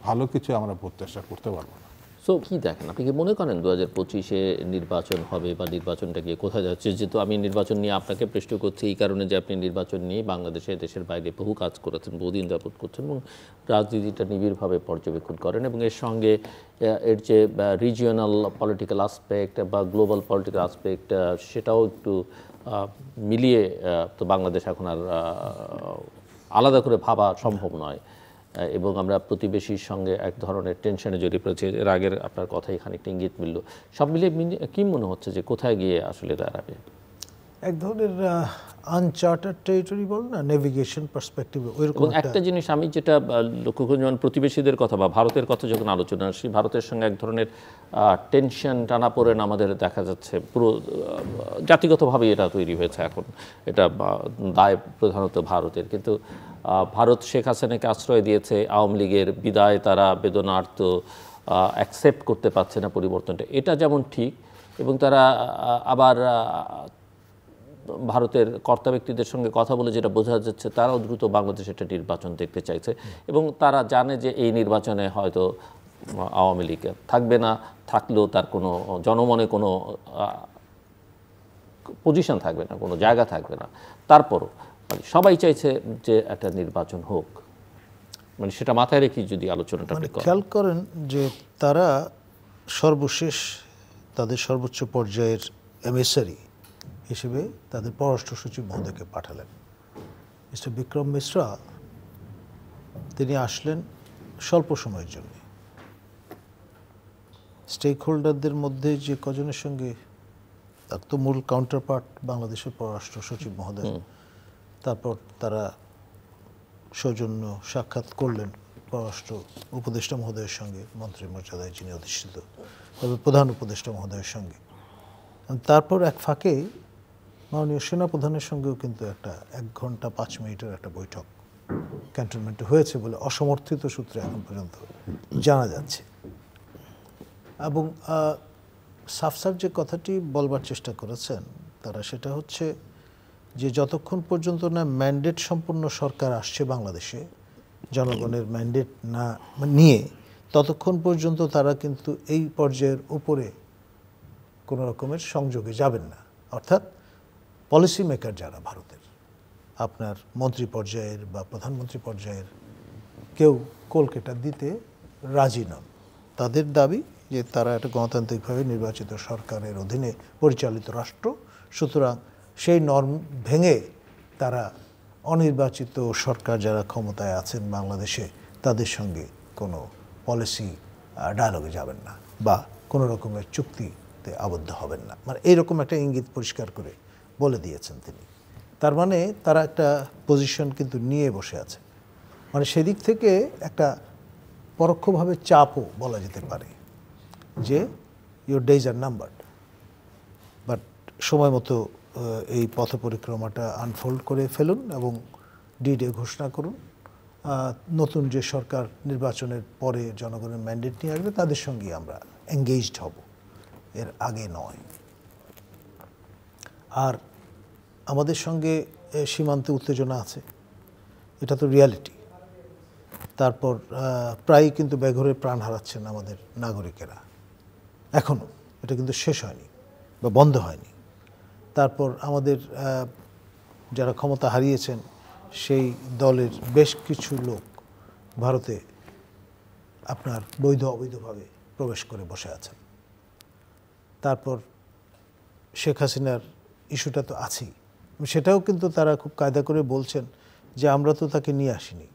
ভালো কিছু আমরা প্রত্যাশা করতে পারবো না। সো কি দেখেন, আপনি কি মনে করেন 2025-এ নির্বাচন হবে বা নির্বাচনটা গিয়ে কোথায় যাচ্ছে? যেহেতু আমি নির্বাচন নিয়ে আপনাকে প্রশ্ন করছি এই কারণে যে আপনি নির্বাচন নিয়ে বাংলাদেশে দেশের বাইরে বহু কাজ করেছেন, বহুদিন যাবত করছেন এবং রাজনীতিটা নিবিড়ভাবে পর্যবেক্ষণ করেন এবং এর সঙ্গে এর যে রিজিওনাল পলিটিক্যাল আসপেক্ট বা গ্লোবাল পলিটিক্যাল আসপেক্ট সেটাও একটু মিলিয়ে তো বাংলাদেশ এখন আর আলাদা করে ভাবা সম্ভব নয় এবং আমরা প্রতিবেশীর সঙ্গে এক ধরনের টেনশনে জড়িয়ে পড়েছি। এর আগের আপনার কথাই খানিকটা ইঙ্গিত মিলল। সব মিলিয়ে কি মনে হচ্ছে যে কোথায় গিয়ে আসলে দাঁড়াবে? এক ধরনের আনচার্টার্ড টেরিটরি বল না, নেভিগেশন পার্সপেক্টিভে ওইরকম একটা জিনিস আমি যেটা লক্ষ্য করি, যেমন প্রতিবেশীদের কথা বা ভারতের কথা যখন আলোচনা আসি, ভারতের সঙ্গে এক ধরনের টেনশন টানাপোড়েন আমাদের দেখা যাচ্ছে। পুরো জাতিগতভাবেই এটা তৈরি হয়েছে এখন, এটা দায় প্রধানত ভারতের। কিন্তু ভারত শেখ হাসিনাকে আশ্রয় দিয়েছে, আওয়ামী লীগের বিদায় তারা বেদনার্ত, অ্যাকসেপ্ট করতে পারছে না পরিবর্তনটা, এটা যেমন ঠিক, এবং তারা আবার ভারতের কর্তা ব্যক্তিদের সঙ্গে কথা বলে যেটা বোঝা যাচ্ছে তারাও দ্রুত বাংলাদেশে একটা নির্বাচন দেখতে চাইছে এবং তারা জানে যে এই নির্বাচনে হয়তো আওয়ামী লীগ থাকবে না, থাকলেও তার কোনো জনমনে কোনো পজিশন থাকবে না, কোনো জায়গা থাকবে না। তারপরও মানে সবাই চাইছে যে একটা নির্বাচন হোক, মানে সেটা মাথায় রেখে যদি আলোচনাটা খেয়াল করেন যে তারা সর্বশেষ তাদের সর্বোচ্চ পর্যায়ের এমএসআরি হিসেবে তাদের পররাষ্ট্র সচিব মহোদয়কে পাঠালেন। মিস্টার বিক্রম মিশ্রা তিনি আসলেন স্বল্প সময়ের জন্য। স্টেক হোল্ডারদের মধ্যে যে কজনের সঙ্গে, তার তো মূল কাউন্টারপার্ট বাংলাদেশের পররাষ্ট্র সচিব মহোদয়, তারপর তারা সৌজন্য সাক্ষাৎ করলেন পররাষ্ট্র উপদেষ্টা মহোদয়ের সঙ্গে, মন্ত্রী মর্যাদায় যিনি অধিষ্ঠিত, তবে প্রধান উপদেষ্টা মহোদয়ের সঙ্গে। তারপর এক ফাঁকে মাননীয় সেনাপ্রধানের সঙ্গেও কিন্তু একটা 1 ঘন্টা 5 মিনিটের একটা বৈঠক ক্যান্টনমেন্টে হয়েছে বলে অসমর্থিত সূত্রে এখন পর্যন্ত জানা যাচ্ছে। এবং সাফ যে কথাটি বলবার চেষ্টা করেছেন তারা, সেটা হচ্ছে যে যতক্ষণ পর্যন্ত না ম্যান্ডেট সম্পন্ন সরকার আসছে বাংলাদেশে, জনগণের ম্যান্ডেট না নিয়ে, ততক্ষণ পর্যন্ত তারা কিন্তু এই পর্যায়ের উপরে কোনো রকমের সংযোগে যাবেন না। অর্থাৎ পলিসি মেকার যারা ভারতের, আপনার মন্ত্রী পর্যায়ের বা প্রধানমন্ত্রী পর্যায়ের কেউ কলকাতা দিতে রাজি নন। তাদের দাবি যে তারা একটা গণতান্ত্রিকভাবে নির্বাচিত সরকারের অধীনে পরিচালিত রাষ্ট্র, সুতরাং সেই নর্ম ভেঙে তারা অনির্বাচিত সরকার যারা ক্ষমতায় আছেন বাংলাদেশে তাদের সঙ্গে কোনো পলিসি ডায়ালগে যাবেন না বা কোনো রকমের চুক্তিতে আবদ্ধ হবেন না। মানে এইরকম একটা ইঙ্গিত পরিষ্কার করে বলে দিয়েছেন তিনি। তার মানে তারা একটা পজিশন কিন্তু নিয়ে বসে আছে। মানে সেদিক থেকে একটা পরোক্ষভাবে চাপও বলা যেতে পারে যে your days are numbered, but সময় মতো এই পথ পরিক্রমাটা আনফোল্ড করে ফেলুন এবং ডি-ডে ঘোষণা করুন। নতুন যে সরকার নির্বাচনের পরে জনগণের ম্যান্ডেট নিয়ে আসবে তাদের সঙ্গে আমরা এঙ্গেজড হব, এর আগে নয়। আর আমাদের সঙ্গে সীমান্তে উত্তেজনা আছে, এটা তো রিয়ালিটি। তারপর প্রায়ই কিন্তু বেঘরে প্রাণ হারাচ্ছেন আমাদের নাগরিকেরা, এখনও এটা কিন্তু শেষ হয়নি বা বন্ধ হয়নি। তারপর আমাদের যারা ক্ষমতা হারিয়েছেন সেই দলের বেশ কিছু লোক ভারতে আপনার বৈধ অবৈধভাবে প্রবেশ করে বসে আছেন। তারপর শেখ হাসিনার ইস্যুটা তো আছেই, সেটাও কিন্তু তারা খুব কায়দা করে বলছেন যে আমরা তো তাকে নিয়ে আসিনি,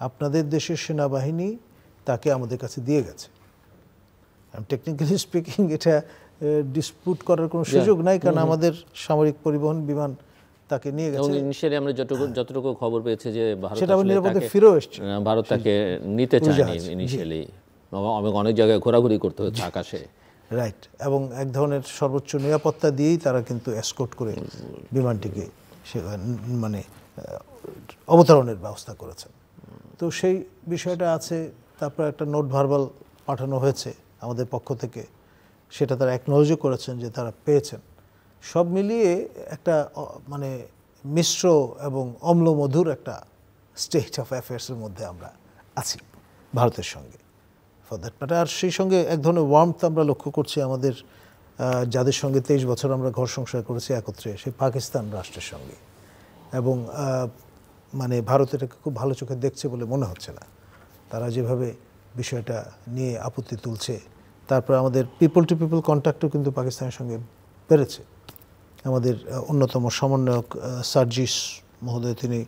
আপনাদের দেশের সেনাবাহিনী তাকে আমাদের কাছে দিয়ে গেছে। টেকনিক্যালি স্পিকিং এটা ডিসপুট করার কোনো সুযোগ নাই, কারণ আমাদের সামরিক পরিবহন বিমান তাকে নিয়ে গেছে। ইনিশিয়ালি আমরা যতটুকু খবর পেয়েছি যে সেটা নিরাপদে ফিরেও এসছে, ভারত তাকে নিতে চায়নি ইনিশিয়ালি, অনেক জায়গায় ঘোরাঘুরি করতে হচ্ছে আকাশে, রাইট। এবং এক ধরনের সর্বোচ্চ নিরাপত্তা দিয়েই তারা কিন্তু এসকর্ট করে বিমানটিকে মানে অবতরণের ব্যবস্থা করেছেন। তো সেই বিষয়টা আছে। তারপর একটা নোট ভার্বাল পাঠানো হয়েছে আমাদের পক্ষ থেকে, সেটা তারা অ্যাকনোলেজও করেছেন যে তারা পেয়েছেন। সব মিলিয়ে একটা মানে মিশ্র এবং অম্লমধুর একটা স্টেট অফ অ্যাফেয়ার্সের মধ্যে আমরা আছি ভারতের সঙ্গে। For that matter. আর সেই সঙ্গে এক ধরনের ওয়ার্মথ আমরা লক্ষ্য করছি আমাদের যাদের সঙ্গে 23 বছর আমরা ঘর সংসার করেছি একত্রে, সেই পাকিস্তান রাষ্ট্রের সঙ্গে, এবং মানে ভারত এটাকে খুব ভালো চোখে দেখছে বলে মনে হচ্ছে না। তারা যেভাবে বিষয়টা নিয়ে আপত্তি তুলছে, তারপর আমাদের পিপল টু পিপল কন্ট্যাক্টও কিন্তু পাকিস্তানের সঙ্গে বেড়েছে। আমাদের অন্যতম সমন্বয়ক সার্জিস মহোদয়, তিনি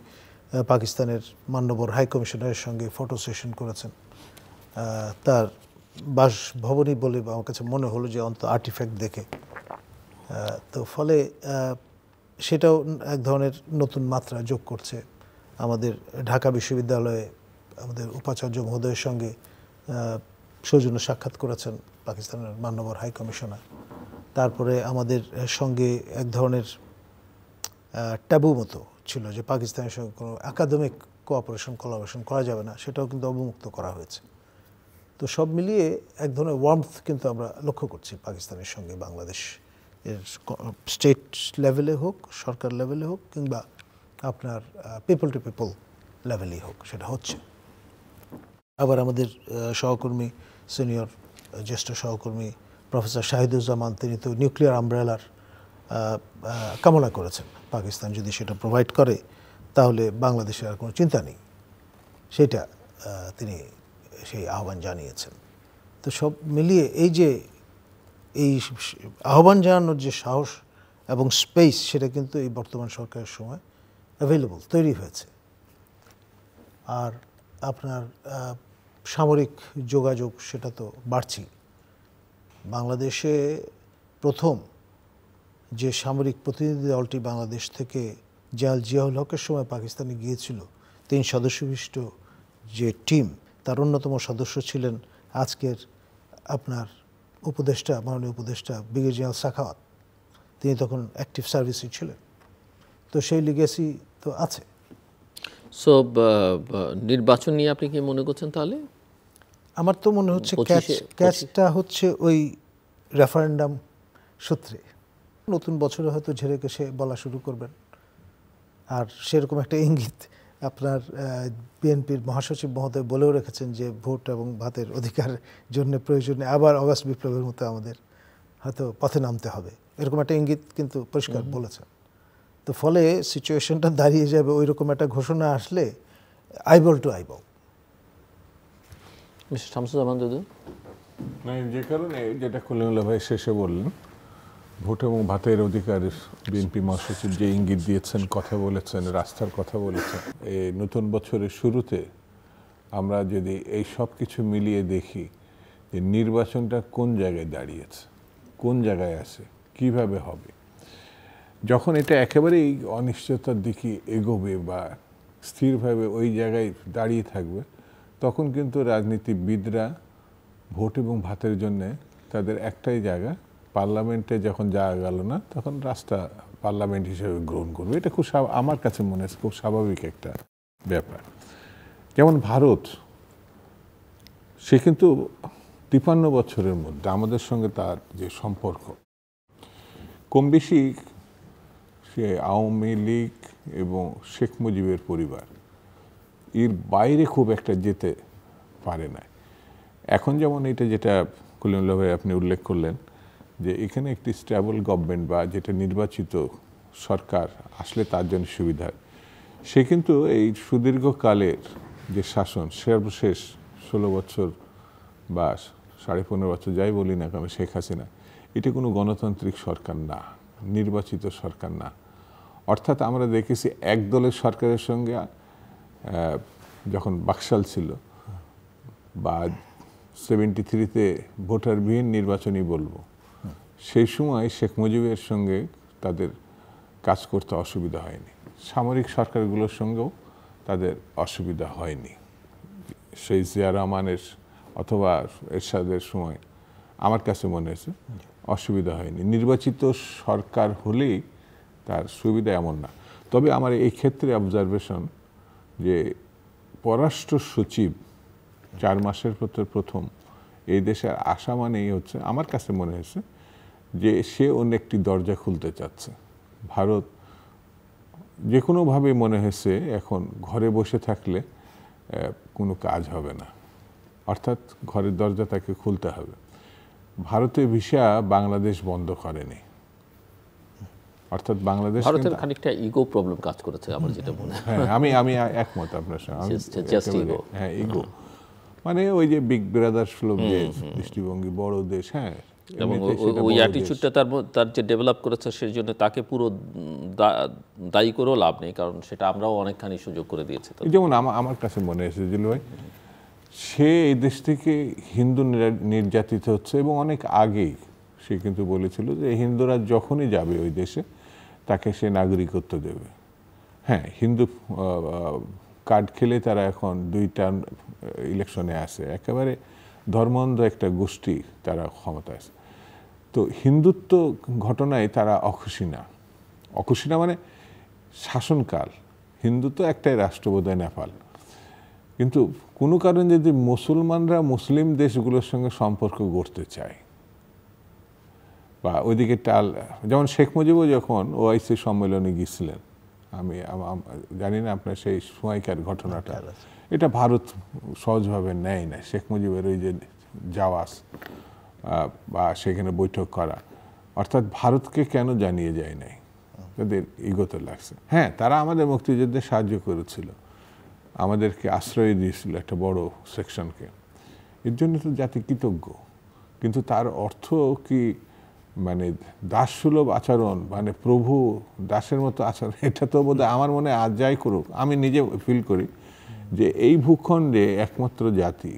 পাকিস্তানের মান্যবর হাই কমিশনারের সঙ্গে ফটো সেশন করেছেন। তার বাসভবনই বলে আমার কাছে মনে হলো, যে অন্তত আর্টিফ্যাক্ট দেখে। তো ফলে সেটাও এক ধরনের নতুন মাত্রা যোগ করছে। আমাদের ঢাকা বিশ্ববিদ্যালয়ে আমাদের উপাচার্য মহোদয়ের সঙ্গে সৌজন্য সাক্ষাৎ করেছেন পাকিস্তানের মান্যবর হাই কমিশনার। তারপরে আমাদের সঙ্গে এক ধরনের ট্যাবু মতো ছিল যে পাকিস্তানের সঙ্গে কোনো একাডেমিক কোলাবোরেশন করা যাবে না, সেটাও কিন্তু অবমুক্ত করা হয়েছে। তো সব মিলিয়ে এক ধরনের ওয়ার্মথ কিন্তু আমরা লক্ষ্য করছি পাকিস্তানের সঙ্গে বাংলাদেশ এর স্টেট লেভেলে হোক, সরকার লেভেলে হোক, কিংবা আপনার পিপল টু পিপল লেভেলেই হোক, সেটা হচ্ছে। আবার আমাদের সহকর্মী, সিনিয়র জ্যেষ্ঠ সহকর্মী প্রফেসর শাহিদুজ্জামান, তিনি তো নিউক্লিয়ার আমব্রেলার কামনা করেছেন। পাকিস্তান যদি সেটা প্রোভাইড করে তাহলে বাংলাদেশের আর কোনো চিন্তা নেই, সেটা তিনি সেই আহ্বান জানিয়েছেন। তো সব মিলিয়ে এই আহ্বান জানানোর যে সাহস এবং স্পেস, সেটা কিন্তু এই বর্তমান সরকারের সময় অ্যাভেলেবল, তৈরি হয়েছে। আর আপনার সামরিক যোগাযোগ, সেটা তো বাড়ছি। বাংলাদেশে প্রথম যে সামরিক প্রতিনিধি দলটি বাংলাদেশ থেকে জেনারেল জিয়াউল হকের সময় পাকিস্তানে গিয়েছিল, 3 সদস্য বিশিষ্ট যে টিম, তার অন্যতম সদস্য ছিলেন আজকের আপনার উপদেষ্টা, মাননীয় উপদেষ্টা ব্রিগেডিয়ার জেনারেল সাখাওয়াত। তিনি তখন অ্যাক্টিভ সার্ভিসে ছিলেন। তো সেই লিগেসি তো আছে। সো নির্বাচন নিয়ে আপনি কি মনে করছেন তাহলে? আমার তো মনে হচ্ছে ক্যাচটা হচ্ছে ওই রেফারেন্ডাম সূত্রে। নতুন বছরে হয়তো ঝেড়ে কেসে বলা শুরু করবেন। আর সেরকম একটা ইঙ্গিত আপনার বিএনপির মহাসচিব মহোদয় বলেও রেখেছেন যে ভোট এবং ভাতের অধিকার জন্য প্রয়োজনে আবার অগাস্ট বিপ্লবের মতো আমাদের হয়তো পথে নামতে হবে, এরকম একটা ইঙ্গিত কিন্তু পরিষ্কার বলেছেন। তো ফলে সিচুয়েশনটা দাঁড়িয়ে যাবে ওই রকম একটা ঘোষণা আসলে eyeball to eyeball. Mister Shamsuzzaman দাদু, যে কারণে যেটা কলিমুল্লাহ ভাই শেষে বললেন, ভোট এবং ভাতের অধিকার, বিএনপি মহাসচিব যে ইঙ্গিত দিয়েছেন, কথা বলেছেন, রাস্তার কথা বলেছেন, এই নতুন বছরের শুরুতে আমরা যদি এই সব কিছু মিলিয়ে দেখি যে নির্বাচনটা কোন জায়গায় দাঁড়িয়েছে, কোন জায়গায় আছে, কিভাবে হবে, যখন এটা একেবারেই অনিশ্চয়তার দিকে এগোবে বা স্থিরভাবে ওই জায়গায় দাঁড়িয়ে থাকবে, তখন কিন্তু রাজনীতিবিদরা ভোট এবং ভাতের জন্যে তাদের একটাই জায়গা, পার্লামেন্টে যখন যাওয়া গেল না, তখন রাস্তা পার্লামেন্ট হিসেবে গ্রহণ করবে। এটা খুব আমার কাছে মনে হচ্ছে খুব স্বাভাবিক একটা ব্যাপার। যেমন ভারত, সে কিন্তু 53 বছরের মধ্যে আমাদের সঙ্গে তার যে সম্পর্ক, কম বেশি সে আওয়ামী লীগ এবং শেখ মুজিবের পরিবার এর বাইরে খুব একটা যেতে পারে না। এখন যেমন এটা যেটা কলিমুল্লাহ ভাই আপনি উল্লেখ করলেন, যে এখানে একটি স্টেবল গভর্নমেন্ট বা যেটা নির্বাচিত সরকার আসলে তার জন্য সুবিধা, সে কিন্তু এই সুদীর্ঘকালের যে শাসন, সর্বশেষ 16 বছর বা 15.5 বছর যাই বলি না কেন, শেখ হাসিনা, এটি কোনো গণতান্ত্রিক সরকার না, নির্বাচিত সরকার না। অর্থাৎ আমরা দেখেছি এক দলের সরকারের সঙ্গে যখন বাকশাল ছিল বা 73-তে ভোটারবিহীন নির্বাচনই বলবো, সেই সময় শেখ মুজিবের সঙ্গে তাদের কাজ করতে অসুবিধা হয়নি, সামরিক সরকারগুলোর সঙ্গেও তাদের অসুবিধা হয়নি। সেই জিয়া রহমানের অথবা এরশাদের সময় আমার কাছে মনে হয়েছে অসুবিধা হয়নি। নির্বাচিত সরকার হলেই তার সুবিধা এমন না। তবে আমার এই ক্ষেত্রে অবজারভেশন যে পররাষ্ট্র সচিব 4 মাসের ভেতর প্রথম এই দেশে আসা মানেই হচ্ছে, আমার কাছে মনে হয়েছে যে সে অন্য একটি দরজা খুলতে চাচ্ছে। ভারত যে কোনোভাবে মনে হয়েছে এখন ঘরে বসে থাকলে কোনো কাজ হবে না, অর্থাৎ ঘরের দরজা তাকে খুলতে হবে। ভারতে ভিসা বাংলাদেশ বন্ধ করেনি, অর্থাৎ বাংলাদেশ ভারতের খানিকটা ইগো প্রবলেম কাজ করেছে আমার যেটা মনে হয়। হ্যাঁ, আমি একমত আপনার সঙ্গে। Just ego. হ্যাঁ, ইগো মানে ওই যে বিগ ব্রাদার সুলভ যে দৃষ্টিভঙ্গি, বড় দেশ। হ্যাঁ, এবং ওই অ্যাটিটিউডটা তার যে ডেভেলপ করেছে সেই জন্য তাকে পুরো দায়ী করেও লাভ নেই, কারণ সেটা আমরাও অনেকখানি সুযোগ করে দিয়েছি। যেমন আমার কাছে মনে হয়েছে জিল ভাই, সে এই দেশ থেকে হিন্দু নির্যাতিত হচ্ছে এবং অনেক আগেই সে কিন্তু বলেছিল যে হিন্দুরা যখনই যাবে ওই দেশে তাকে সে নাগরিকত্ব দেবে। হ্যাঁ, হিন্দু কার্ড খেলে তারা এখন 2টা ইলেকশনে আসে, একেবারে ধর্মান্ধ একটা গোষ্ঠী তারা ক্ষমতায় আছে। তো হিন্দুত্ব ঘটনায় তারা অখুশি না মানে শাসনকাল হিন্দু তো একটাই রাষ্ট্র বোধহয় নেপাল, কিন্তু কোনো কারণে যদি মুসলমানরা মুসলিম দেশগুলোর সঙ্গে সম্পর্ক গড়তে চায় বা ওইদিকে যেমন শেখ মুজিবও যখন ওআইসি সম্মেলনে গিয়েছিলেন, আমি জানি না আপনার সেই সময়কার ঘটনাটা, এটা ভারত সহজভাবে নেয় না। শেখ মুজিবের ওই যে যাওয়াস বা সেখানে বৈঠক করা, অর্থাৎ ভারতকে কেন জানিয়ে যায় নাই, তাদের ইগোতে লাগছে। হ্যাঁ, তারা আমাদের মুক্তিযুদ্ধে সাহায্য করেছিল, আমাদেরকে আশ্রয় দিয়েছিল একটা বড় সেকশনকে, এর জন্য তো জাতি কৃতজ্ঞ। কিন্তু তার অর্থ কি মানে দাসসুলভ আচরণ, মানে প্রভু দাসের মতো আচরণ? এটা তো বোধহয় আমার মনে আজ যাই করুক, আমি নিজে ফিল করি যে এই ভূখণ্ডে একমাত্র জাতি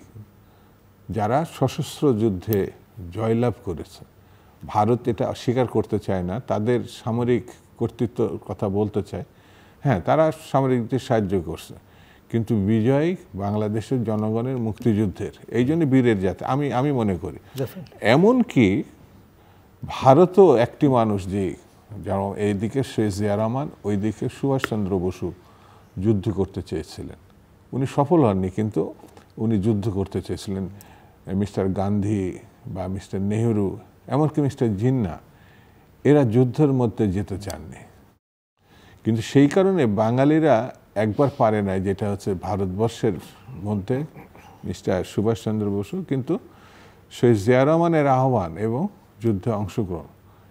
যারা সশস্ত্র যুদ্ধে জয়লাভ করেছে, ভারত এটা অস্বীকার করতে চায় না, তাদের সামরিক কর্তৃত্বর কথা বলতে চায়। হ্যাঁ, তারা সামরিকদের সাহায্য করছে, কিন্তু বিজয় বাংলাদেশের জনগণের মুক্তিযুদ্ধের, এই জন্য বীরের জাতি আমি মনে করি। এমনকি ভারতও একটি মানুষ যে, যেমন এইদিকে শেখ জিয়া রহমান, ওইদিকে সুভাষচন্দ্র বসু যুদ্ধ করতে চেয়েছিলেন, উনি সফল হননি, কিন্তু উনি যুদ্ধ করতে চেয়েছিলেন। মিস্টার গান্ধী বা মিস্টার নেহরু, এমনকি মিস্টার জিন্না, এরা যুদ্ধের মধ্যে যেতে চাননি। কিন্তু সেই কারণে বাঙালিরা একবার পারে নাই, যেটা হচ্ছে ভারতবর্ষের মধ্যে মিস্টার সুভাষচন্দ্র বসু কিন্তু শেখ জিয়া রহমানের আহ্বান এবং যুদ্ধে অংশগ্রহণ,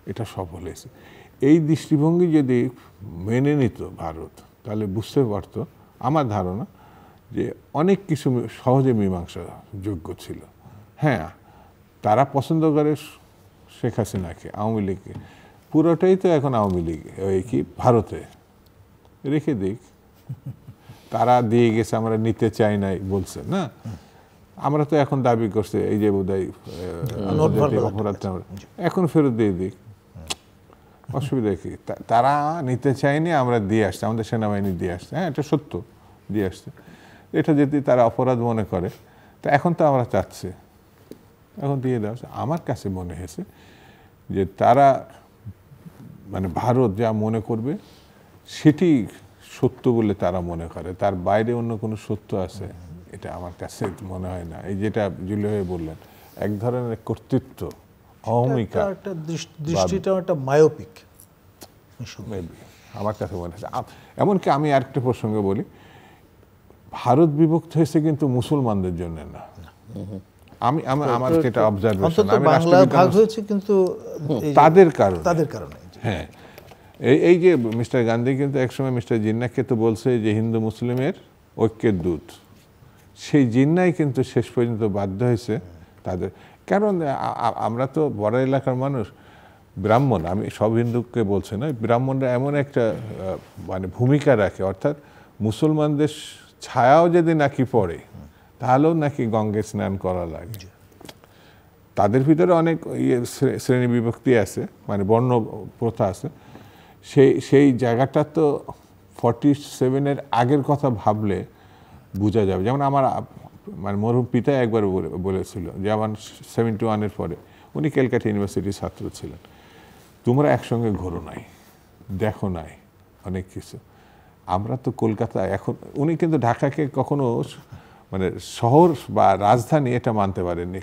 এটা সফল হয়েছে। এই দৃষ্টিভঙ্গি যদি মেনে নিত ভারত, তাহলে বুঝতে পারত, আমার ধারণা, যে অনেক কিছু সহজে মীমাংসা যোগ্য ছিল। হ্যাঁ, তারা পছন্দ করে শেখ হাসিনাকে, আওয়ামী লীগকে, পুরোটাই তো এখন আওয়ামী লীগ ওই কি ভারতে রেখে দিক, তারা দিয়ে গেছে, আমরা নিতে চাই নাই বলছে না। আমরা তো এখন দাবি করছে এই যে বোধহয় অপরাধটা এখন ফেরত দিয়ে দিক, অসুবিধা কি? তারা নিতে চায়নি, আমরা দিয়ে আসছি, আমাদের সেনাবাহিনী দিয়ে আসছে। হ্যাঁ, এটা সত্য, দিয়ে আসছে। এটা যদি তারা অপরাধ মনে করে, তা এখন তো আমরা চাচ্ছি এখন দিয়ে দেওয়া। আমার কাছে মনে হয়েছে যে তারা মানে ভারত যা মনে করবে সেটি সত্য বলে তারা মনে করে, তার বাইরে অন্য কোনো সত্য আছে এটা আমার কাছে মনে হয় না। এই যেটা জুলিয়া বললেন, এক ধরনের কর্তৃত্ব, অহমিকা, দৃষ্টিটা একটা মায়োপিক আমার কাছে মনে হচ্ছে। এমনকি আমি আরেকটা প্রসঙ্গ বলি, ভারত বিভক্ত হয়েছে কিন্তু মুসলমানদের জন্য না। আমি আমার যেটা অবজারভেশন, বাংলা ভাগ হয়েছে কিন্তু তাদের কারণে। হ্যাঁ, এই যে মিস্টার গান্ধী কিন্তু একসময় মিস্টার জিন্নাকে তো বলছে যে হিন্দু মুসলিমের ঐক্যের দূত, সেই জিন্নাই কিন্তু শেষ পর্যন্ত বাধ্য হয়েছে তাদের। কারণ আমরা তো বড় এলাকার মানুষ, ব্রাহ্মণ, আমি সব হিন্দুকে বলছি না, ব্রাহ্মণরা এমন একটা মানে ভূমিকা রাখে, অর্থাৎ মুসলমানদের ছায়াও যদি নাকি পড়ে তাহলেও নাকি গঙ্গে স্নান করা লাগে। তাদের ভিতরে অনেক শ্রেণী বিভক্তি আছে, মানে বর্ণ প্রথা আছে। সেই জায়গাটা তো 47-এর আগের কথা ভাবলে বোঝা যাবে। যেমন আমার মানে মরহুম পিতা একবার বলেছিল যে আমার 71-এর পরে, উনি ক্যালকাটা ইউনিভার্সিটির ছাত্র ছিলেন, তোমরা একসঙ্গে ঘোরো নাই, দেখো নাই অনেক কিছু। আমরা তো কলকাতা এখন, উনি কিন্তু ঢাকাকে কখনো মানে শহর বা রাজধানী এটা মানতে পারেননি।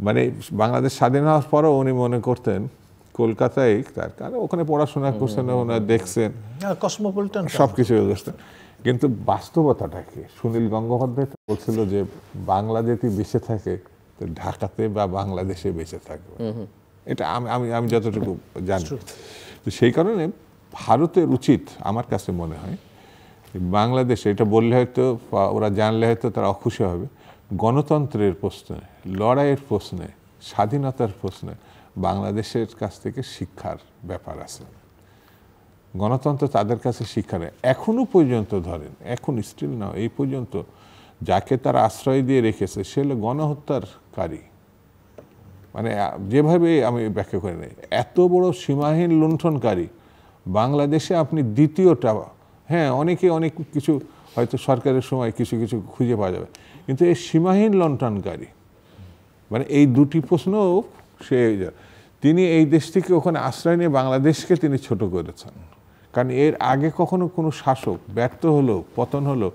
মানে বাংলাদেশ স্বাধীন হওয়ার পরও উনি মনে করতেন কলকাতায়, তার কারণ ওখানে পড়াশোনা করছেন, ওনারা দেখছেন, কসমোপলিটন সব কিছু ব্যবস্থা। কিন্তু বাস্তবতাটা কি? সুনীল গঙ্গোপাধ্যায় তো বলছিল যে বাংলা যদি বেঁচে থাকে তো ঢাকাতে বা বাংলাদেশে বেঁচে থাকবে। এটা আমি যতটুকু জানি। তো সেই কারণে ভারতের উচিত আমার কাছে মনে হয় বাংলাদেশে, এটা বললে হয়তো ওরা জানলে হয়তো তারা অখুশি হবে, গণতন্ত্রের প্রশ্নে, লড়াইয়ের প্রশ্নে, স্বাধীনতার প্রশ্নে বাংলাদেশের কাছ থেকে শিক্ষার ব্যাপার আছে। গণতন্ত্র তাদের কাছে শিক্ষা নেই এখনো পর্যন্ত। ধরেন এখন স্টিল না, এই পর্যন্ত যাকে তারা আশ্রয় দিয়ে রেখেছে সে হলো গণহত্যারকারী। মানে যেভাবে আমি ব্যাখ্যা করে নিই, এত বড় সীমাহীন লুণ্ঠনকারী বাংলাদেশে আপনি দ্বিতীয়টা, হ্যাঁ অনেকে অনেক কিছু হয়তো সরকারের সময় কিছু কিছু খুঁজে পাওয়া যাবে, কিন্তু এই সীমাহীন লুণ্ঠনকারী, মানে এই দুটি প্রশ্ন তিনি এই দেশ থেকে ওখানে আশ্রয় নিয়ে বাংলাদেশকে তিনি ছোট করেছেন। কারণ এর আগে কখনো কোনো শাসক ব্যর্থ হলো, পতন হলো,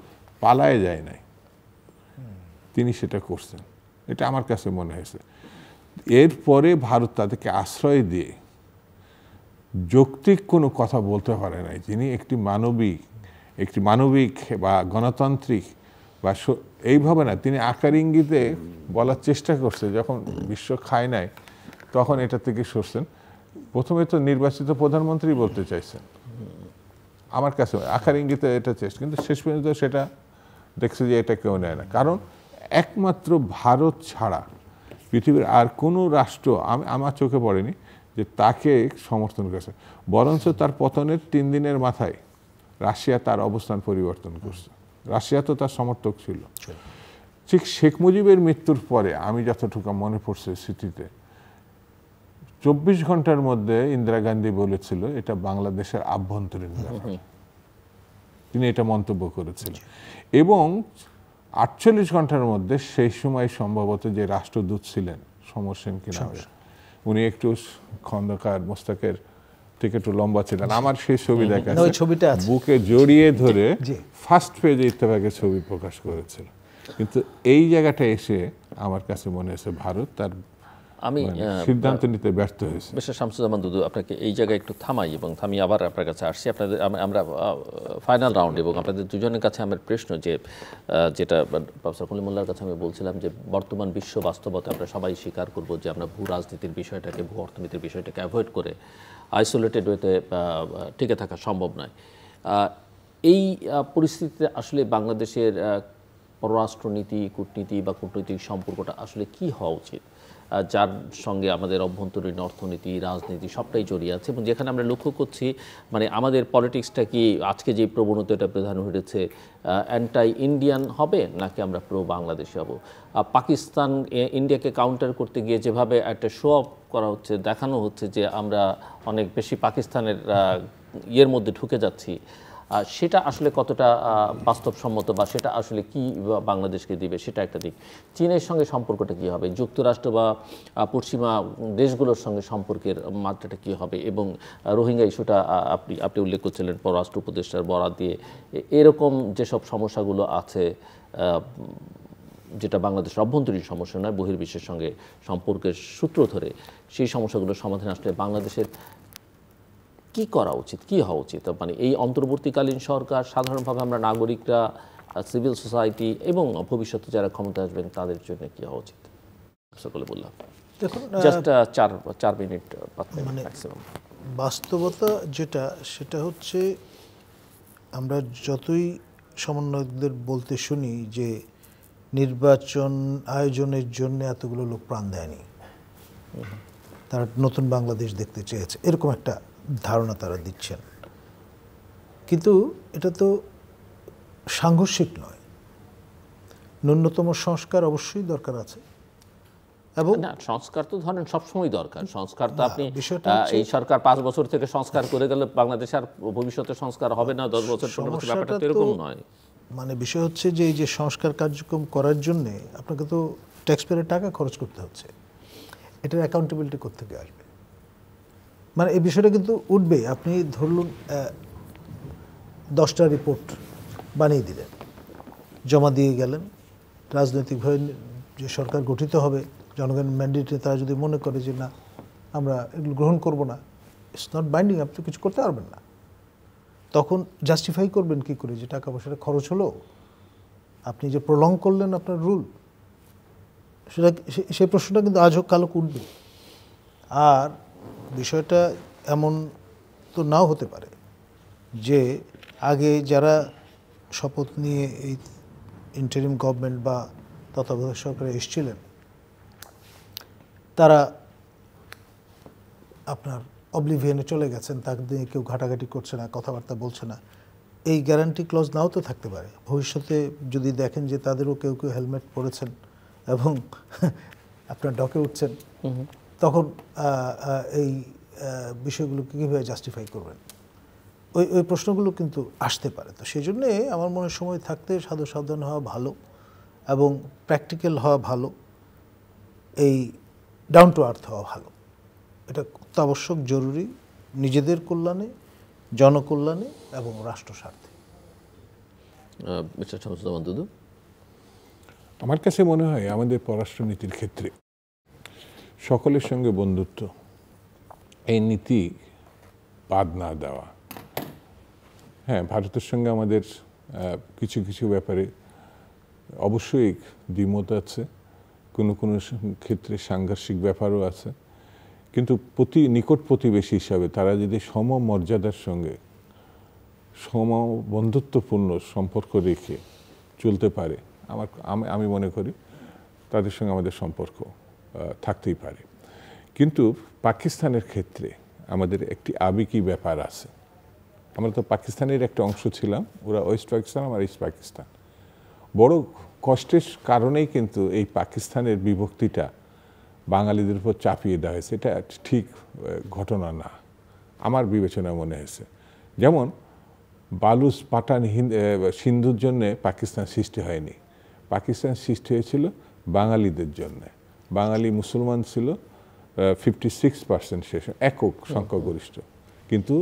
পালায় যায় নাই, তিনি সেটা করছেন। এটা আমার কাছে মনে হয়েছে। এরপরে ভারত তাদেরকে আশ্রয় দিয়ে যৌক্তিক কোনো কথা বলতে পারে নাই। যিনি একটি মানবিক বা গণতান্ত্রিক বা এইভাবে না, তিনি আকার ইঙ্গিতে বলার চেষ্টা করছে। যখন বিশ্ব খায় নাই তখন এটা থেকে সরছেন। প্রথমে তো নির্বাচিত প্রধানমন্ত্রী বলতে চাইছেন, আমার কাছে আকার ইঙ্গিতে এটা চেষ্টা, কিন্তু শেষ পর্যন্ত সেটা দেখছে যে এটা কেউ নেয় না। কারণ একমাত্র ভারত ছাড়া পৃথিবীর আর কোনো রাষ্ট্র আমার চোখে পড়েনি যে তাকে সমর্থন করেছে। বরঞ্চ তার পতনের 3 দিনের মাথায় রাশিয়া তার অবস্থান পরিবর্তন করছে। রাশিয়া তো তার সমর্থক ছিল। ঠিক শেখ মুজিবের মৃত্যুর পরে আমি যতটুকু মনে পড়ছে স্মৃতিতে, 24 ঘন্টার মধ্যে ইন্দিরা গান্ধী বলেছিল এটা বাংলাদেশের আভ্যন্তরীণ ব্যাপার, তিনি এটা মন্তব্য করেছিলেন। এবং 48 ঘন্টার মধ্যে সেই সময় সম্ভবত যে রাষ্ট্রদূত ছিলেন সমর সেন কিনা, উনি একটু খন্দকার মোস্তাকের থেকে একটু লম্বা ছিলেন, আমার সেই ছবি দেখা আছে, বুকে জড়িয়ে ধরে ফার্স্ট পেজে ইত্তেফাকের ছবি প্রকাশ করেছিল। কিন্তু এই জায়গাটা এসে আমার কাছে মনে হয়েছে ভারত তার সিদ্ধান্ত নিতে ব্যর্থ হয়েছে। মিস্টার শামসুজ্জামান দুদু, আপনাকে এই জায়গায় একটু থামাই এবং থামিয়ে আবার আপনার কাছে আসছি। আমরা ফাইনাল রাউন্ড এবং আপনাদের দুজনের কাছে আমার প্রশ্ন যেটা প্রফেসর কলিমুল্লাহর কাছে আমি বলছিলাম যে বর্তমান বিশ্ব বাস্তবতা আমরা সবাই স্বীকার করব যে আমরা ভূ রাজনীতির বিষয়টাকে, ভূ অর্থনীতির বিষয়টাকে অ্যাভয়েড করে আইসোলেটেড ওয়েতে টিকে থাকা সম্ভব নয়। এই পরিস্থিতিতে আসলে বাংলাদেশের পররাষ্ট্রনীতি, কূটনীতি বা কূটনৈতিক সম্পর্কটা আসলে কি হওয়া উচিত, যার সঙ্গে আমাদের অভ্যন্তরীণ অর্থনীতি, রাজনীতি সবটাই জড়িয়ে আছে, এবং যেখানে আমরা লক্ষ্য করছি মানে আমাদের পলিটিক্সটা কি আজকে যে প্রবণতাটা প্রধান হয়েছে অ্যান্টাই ইন্ডিয়ান হবে নাকি আমরা প্রো বাংলাদেশি হব। পাকিস্তান ইন্ডিয়াকে কাউন্টার করতে গিয়ে যেভাবে একটা শো অফ করা হচ্ছে, দেখানো হচ্ছে যে আমরা অনেক বেশি পাকিস্তানের ইয়ের মধ্যে ঢুকে যাচ্ছি, সেটা আসলে কতটা বাস্তবসম্মত বা সেটা আসলে কি বাংলাদেশকে দিবে সেটা একটা দিক। চীনের সঙ্গে সম্পর্কটা কী হবে, যুক্তরাষ্ট্র বা পশ্চিমা দেশগুলোর সঙ্গে সম্পর্কের মাত্রাটা কী হবে, এবং রোহিঙ্গা ইস্যুটা আপনি উল্লেখ করছিলেন পররাষ্ট্র উপদেষ্টার বরাত দিয়ে, এরকম যেসব সমস্যাগুলো আছে যেটা বাংলাদেশের অভ্যন্তরীণ সমস্যা নয়, বহির্বিশ্বের সঙ্গে সম্পর্কের সূত্র ধরে, সেই সমস্যাগুলোর সমাধান আসলে বাংলাদেশের কি করা উচিত, কি হওয়া উচিত? মানে এই অন্তর্বর্তীকালীন সরকার, সাধারণভাবে আমরা নাগরিকরা, সিভিল সোসাইটি এবং ভবিষ্যতে যারা ক্ষমতা আসবেন তাদের জন্য কি হওয়া উচিত সকলে বললাম। দেখুন জাস্ট 4 মিনিট 5 মিনিট ম্যাক্সিমাম। বাস্তবতা যেটা, সেটা হচ্ছে আমরা যতই সমন্বয়কদের বলতে শুনি যে নির্বাচন আয়োজনের জন্য এতগুলো লোক প্রাণ দেয়নি, তারা নতুন বাংলাদেশ দেখতে চেয়েছে, এরকম একটা ধারণা তারা দিচ্ছেন। কিন্তু এটা তো সাংঘর্ষিক নয়, ন্যূনতম সংস্কার অবশ্যই দরকার আছে। এবং না, সংস্কার তো ধরেন সবসময় দরকার। সংস্কার তো আপনি এই সরকার 5 বছর থেকে সংস্কার করে গেলে বাংলাদেশ আর ভবিষ্যতে সংস্কার হবে না, 10 বছর 15 বছর, ব্যাপারটা তো এরকম নয়। মানে বিষয় হচ্ছে যে এই যে সংস্কার কার্যক্রম করার জন্য আপনাকে তো ট্যাক্স পেয়ারের টাকা খরচ করতে হচ্ছে, এটার অ্যাকাউন্টেবিলিটি কোত্থেকে আসবে? মানে এই বিষয়টা কিন্তু উঠবে। আপনি ধরুন 10টা রিপোর্ট বানিয়ে দিলেন, জমা দিয়ে গেলেন, রাজনৈতিকভাবে যে সরকার গঠিত হবে, জনগণের ম্যান্ডেটে তারা যদি মনে করে যে না আমরা এগুলো গ্রহণ করব না, ইটস নট বাইন্ডিং, আপনি কিছু করতে পারবেন না। তখন জাস্টিফাই করবেন কি করে যে টাকা পয়সাটা খরচ হলো, আপনি যে প্রলং করলেন আপনার রুল, সেটা সেই প্রশ্নটা কিন্তু আজ হোক কালো উঠবে। আর বিষয়টা এমন তো নাও হতে পারে যে আগে যারা শপথ নিয়ে এই ইন্টারিম গভর্নমেন্ট বা তত্ত্বাবধায়ক সরকারে এসেছিলেন, তারা আপনার অবলিভিয়ানে চলে গেছেন, তাদের নিয়ে কেউ ঘাটাঘাটি করছে না, কথাবার্তা বলছে না। এই গ্যারান্টি ক্লজ নাও তো থাকতে পারে। ভবিষ্যতে যদি দেখেন যে তাদেরও কেউ কেউ হেলমেট পরেছেন এবং আপনার ডকে উঠছেন, তখন এই বিষয়গুলোকে কীভাবে জাস্টিফাই করবেন? ওই প্রশ্নগুলো কিন্তু আসতে পারে। তো সেই জন্যে আমার মনে হয় সময় থাকতে সাবধান হওয়া ভালো এবং প্র্যাকটিক্যাল হওয়া ভালো, এই ডাউন টু আর্থ হওয়া ভালো। এটা অত্যাবশ্যক, জরুরি, নিজেদের কল্যাণে, জনকল্যাণে এবং রাষ্ট্র স্বার্থে। মিস্টার শামসুজ্জামান দুদু, আমার কাছে মনে হয় আমাদের পররাষ্ট্রনীতির ক্ষেত্রে সকলের সঙ্গে বন্ধুত্ব, এই নীতি বাদ না দেওয়া। হ্যাঁ, ভারতের সঙ্গে আমাদের কিছু কিছু ব্যাপারে অবশ্যই দ্বিমত আছে, কোনো কোনো ক্ষেত্রে সাংঘর্ষিক ব্যাপারও আছে, কিন্তু নিকট প্রতিবেশী হিসাবে তারা যদি সমমর্যাদার সঙ্গে সমবন্ধুত্বপূর্ণ সম্পর্ক রেখে চলতে পারে, আমি মনে করি তাদের সঙ্গে আমাদের সম্পর্ক থাকতেই পারে। কিন্তু পাকিস্তানের ক্ষেত্রে আমাদের একটি আবেগী ব্যাপার আছে। আমরা তো পাকিস্তানের একটা অংশ ছিলাম, ওরা ওয়েস্ট পাকিস্তান, আমার ইস্ট পাকিস্তান। বড় কষ্টের কারণেই কিন্তু এই পাকিস্তানের বিভক্তিটা বাঙালিদের উপর চাপিয়ে দেওয়া হয়েছে। এটা ঠিক ঘটনা না, আমার বিবেচনায় মনে হয়েছে। যেমন বালুচ পাঠান সিন্ধুর জন্যে পাকিস্তান সৃষ্টি হয়নি, পাকিস্তান সৃষ্টি হয়েছিল বাঙালিদের জন্যে। বাঙালি মুসলমান ছিল 56% শেষ, একক সংখ্যাগরিষ্ঠ। কিন্তু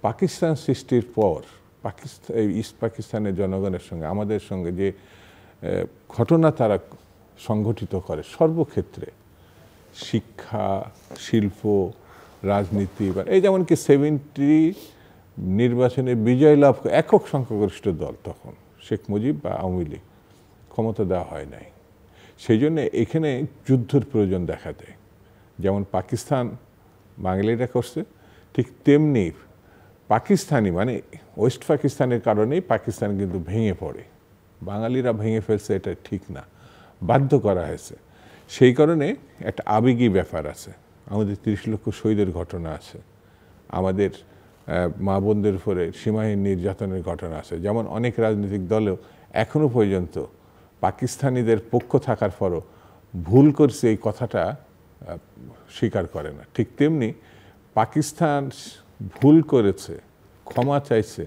পাকিস্তান সৃষ্টির পর ইস্ট পাকিস্তানের জনগণের সঙ্গে আমাদের সঙ্গে যে ঘটনা তারা সংঘটিত করে সর্বক্ষেত্রে, শিক্ষা, শিল্প, রাজনীতি, এই যেমনকি 70 নির্বাচনে বিজয় লাভ একক সংখ্যাগরিষ্ঠ দল তখন শেখ মুজিব বা আওয়ামী লীগ, ক্ষমতা দেওয়া হয় নাই। সেই জন্য এখানে যুদ্ধের প্রয়োজন দেখা দেয়। যেমন পাকিস্তান বাঙালিরা করছে, ঠিক তেমনি পাকিস্তানি মানে ওয়েস্ট পাকিস্তানের কারণেই পাকিস্তান কিন্তু ভেঙে পড়ে। বাঙালিরা ভেঙে ফেলছে, এটা ঠিক না, বাধ্য করা হয়েছে। সেই কারণে একটা আবেগী ব্যাপার আছে। আমাদের 30 লক্ষ শহীদের ঘটনা আছে, আমাদের মা বোনদের উপরে সীমাহীন নির্যাতনের ঘটনা আছে। যেমন অনেক রাজনৈতিক দলেও এখনো পর্যন্ত পাকিস্তানিদের পক্ষ থাকার পরও ভুল করছে এই কথাটা স্বীকার করে না। ঠিক তেমনি পাকিস্তান ভুল করেছে, ক্ষমা চাইছে,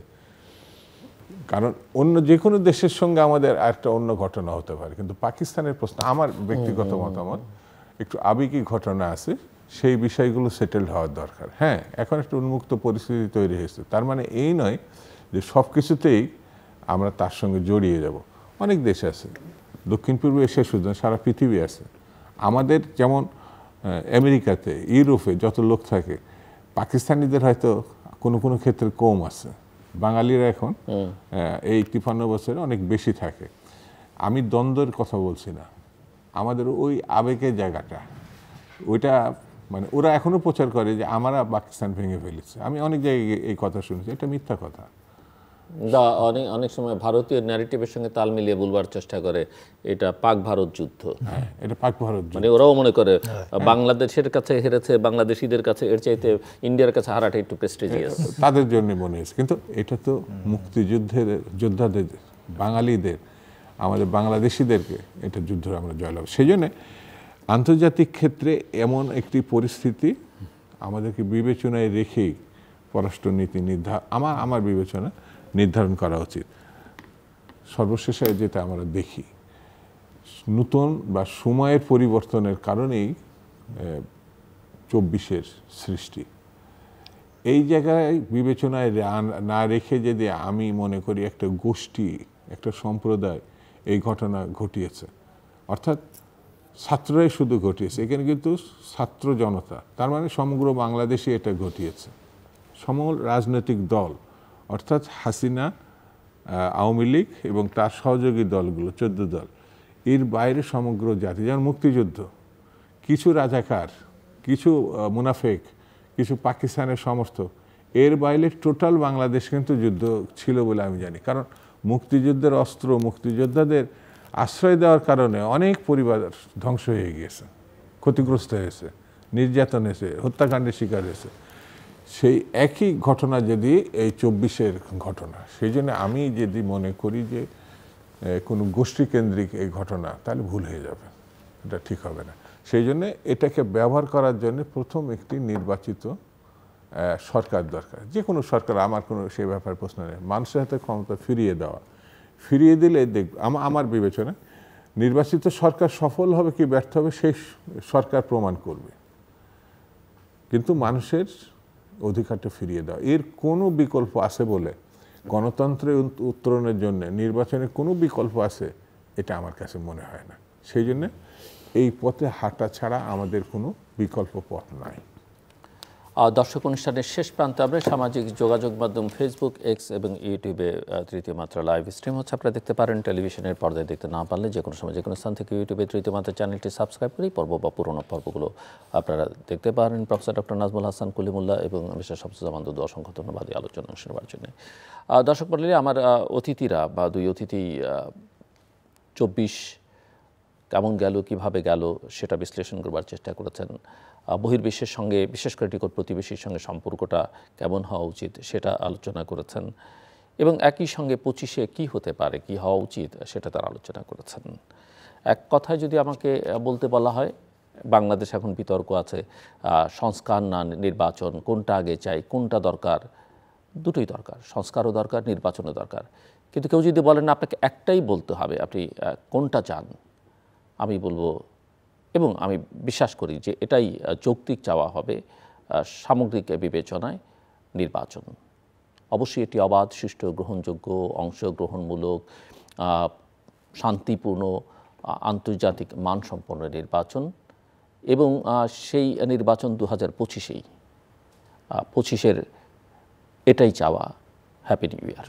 কারণ অন্য যে কোনো দেশের সঙ্গে আমাদের একটা অন্য ঘটনা হতে পারে, কিন্তু পাকিস্তানের প্রশ্ন আমার ব্যক্তিগত মতামত একটু আবেগী ঘটনা আছে, সেই বিষয়গুলো সেটেলড হওয়ার দরকার। হ্যাঁ, এখন একটা উন্মুক্ত পরিস্থিতি তৈরি হয়েছে, তার মানে এই নয় যে সব কিছুতেই আমরা তার সঙ্গে জড়িয়ে যাব। অনেক দেশ আছে, দক্ষিণ পূর্ব এশিয়া শুধু সারা পৃথিবী আছে। আমাদের যেমন আমেরিকাতে, ইউরোপে যত লোক থাকে, পাকিস্তানিদের হয়তো কোনো কোনো ক্ষেত্রে কম আছে, বাঙালিরা এখন এই 53 বছরে অনেক বেশি থাকে। আমি দ্বন্দ্বের কথা বলছি না, আমাদের ওই আবেগের জায়গাটা, ওইটা মানে ওরা এখনো প্রচার করে যে আমরা পাকিস্তান ভেঙে ফেলেছে। আমি অনেক জায়গায় এই কথা শুনেছি, এটা মিথ্যা কথা। অনেক সময় ভারতীয় ন্যারেটিভের সঙ্গে তাল মিলিয়ে বলবার চেষ্টা করে এটা পাক ভারত যুদ্ধ। হ্যাঁ, এটা পাক ভারত যুদ্ধ। মানে ওরাও মনে করে বাংলাদেশের কাছে হেরেছে, বাংলাদেশিদের কাছে এর চাইতে ইন্ডিয়ার কাছে হারাটা একটু প্রেস্টিজিয়াস তাদের জন্য মনে হয়েছে। কিন্তু এটা তো মুক্তিযুদ্ধের যোদ্ধাদের, বাঙালিদের, আমাদের বাংলাদেশিদেরকে এটা যুদ্ধ আমরা জয়লাভ। সেই জন্য আন্তর্জাতিক ক্ষেত্রে এমন একটি পরিস্থিতি আমাদেরকে বিবেচনায় রেখেই পররাষ্ট্রনীতি আমার বিবেচনা নির্ধারণ করা উচিত। সর্বশেষে যেটা আমরা দেখি, নতুন বা সময়ের পরিবর্তনের কারণেই 24-এর সৃষ্টি। এই জায়গায় বিবেচনায় না রেখে যদি আমি মনে করি একটা গোষ্ঠী, একটা সম্প্রদায় এই ঘটনা ঘটিয়েছে, অর্থাৎ ছাত্ররাই শুধু ঘটিয়েছে, এখানে কিন্তু ছাত্র জনতা, তার মানে সমগ্র বাংলাদেশে এটা ঘটিয়েছে। সমগ্র রাজনৈতিক দল অর্থাৎ হাসিনা, আওয়ামী লীগ এবং তার সহযোগী দলগুলো 14 দল, এর বাইরে সমগ্র জাতি, যেমন মুক্তিযুদ্ধ, কিছু রাজাকার, কিছু মুনাফেক, কিছু পাকিস্তানের সমর্থক, এর বাইরে টোটাল বাংলাদেশ কিন্তু যুদ্ধ ছিল বলে আমি জানি। কারণ মুক্তিযুদ্ধের অস্ত্র, মুক্তিযোদ্ধাদের আশ্রয় দেওয়ার কারণে অনেক পরিবার ধ্বংস হয়ে গিয়েছে, ক্ষতিগ্রস্ত হয়েছে, নির্যাতন হয়েছে, হত্যাকাণ্ডের শিকার হয়েছে। সেই একই ঘটনা যদি এই 24-এর ঘটনা, সেই জন্য আমি যদি মনে করি যে কোনো গোষ্ঠীকেন্দ্রিক এই ঘটনা, তাহলে ভুল হয়ে যাবে, এটা ঠিক হবে না। সেই জন্য এটাকে ব্যবহার করার জন্য প্রথম একটি নির্বাচিত সরকার দরকার, যে কোনো সরকার, আমার কোনো সেই ব্যাপারে প্রশ্ন নেই। মানুষের হাতে ক্ষমতা ফিরিয়ে দেওয়া, ফিরিয়ে দিলে দেখব, আমার বিবেচনা নির্বাচিত সরকার সফল হবে কি ব্যর্থ হবে সেই সরকার প্রমাণ করবে, কিন্তু মানুষের অধিকারটা ফিরিয়ে দেওয়া, এর কোনো বিকল্প আছে বলে, গণতন্ত্রের উত্তরণের জন্য নির্বাচনের কোনো বিকল্প আছে এটা আমার কাছে মনে হয় না। সেই জন্য এই পথে হাঁটা ছাড়া আমাদের কোনো বিকল্প পথ নাই। দর্শক, অনুষ্ঠানের শেষ প্রান্তে আমরা সামাজিক যোগাযোগ মাধ্যম ফেসবুক, এক্স এবং ইউটিউবে তৃতীয় মাত্রা লাইভ স্ট্রিম হচ্ছে, আপনারা দেখতে পারেন। টেলিভিশনের পর্দায় দেখতে না পারলে যে কোনো সময় যে কোনো স্থান থেকে ইউটিউবে তৃতীয় মাত্রা চ্যানেলটি সাবস্ক্রাইব করেই পর্ব বা পুরোনো পর্বগুলো আপনারা দেখতে পারেন। প্রফেসর ডক্টর নাজমুল হাসান কলিমুল্লাহ এবং মিস্টার শামসুজ্জামান দুদু, অসংখ্য ধন্যবাদ এই আলোচনা শোনার জন্য। দর্শক মণ্ডলী, আমার অতিথিরা বা দুই অতিথি 24 কেমন গেল, কিভাবে গেল সেটা বিশ্লেষণ করবার চেষ্টা করেছেন। বহির্বিশ্বের সঙ্গে, বিশেষ করে নিকট প্রতিবেশীর সঙ্গে সম্পর্কটা কেমন হওয়া উচিত সেটা আলোচনা করেছেন, এবং একই সঙ্গে 25-এ কী হতে পারে, কি হওয়া উচিত সেটা তারা আলোচনা করেছেন। এক কথায় যদি আমাকে বলতে বলা হয়, বাংলাদেশ এখন বিতর্ক আছে, সংস্কার না নির্বাচন, কোনটা আগে চাই, কোনটা দরকার। দুটোই দরকার, সংস্কারও দরকার, নির্বাচনও দরকার। কিন্তু কেউ যদি বলেন না আপনাকে একটাই বলতে হবে, আপনি কোনটা চান, আমি বলবো, এবং আমি বিশ্বাস করি যে এটাই যৌক্তিক চাওয়া হবে সামগ্রিক বিবেচনায়, নির্বাচন। অবশ্যই এটি অবাধ, সুষ্ঠু, গ্রহণযোগ্য, অংশগ্রহণমূলক, শান্তিপূর্ণ, আন্তর্জাতিক মানসম্পন্ন নির্বাচন, এবং সেই নির্বাচন 2025-এই, 25-এর এটাই চাওয়া। Happy new year.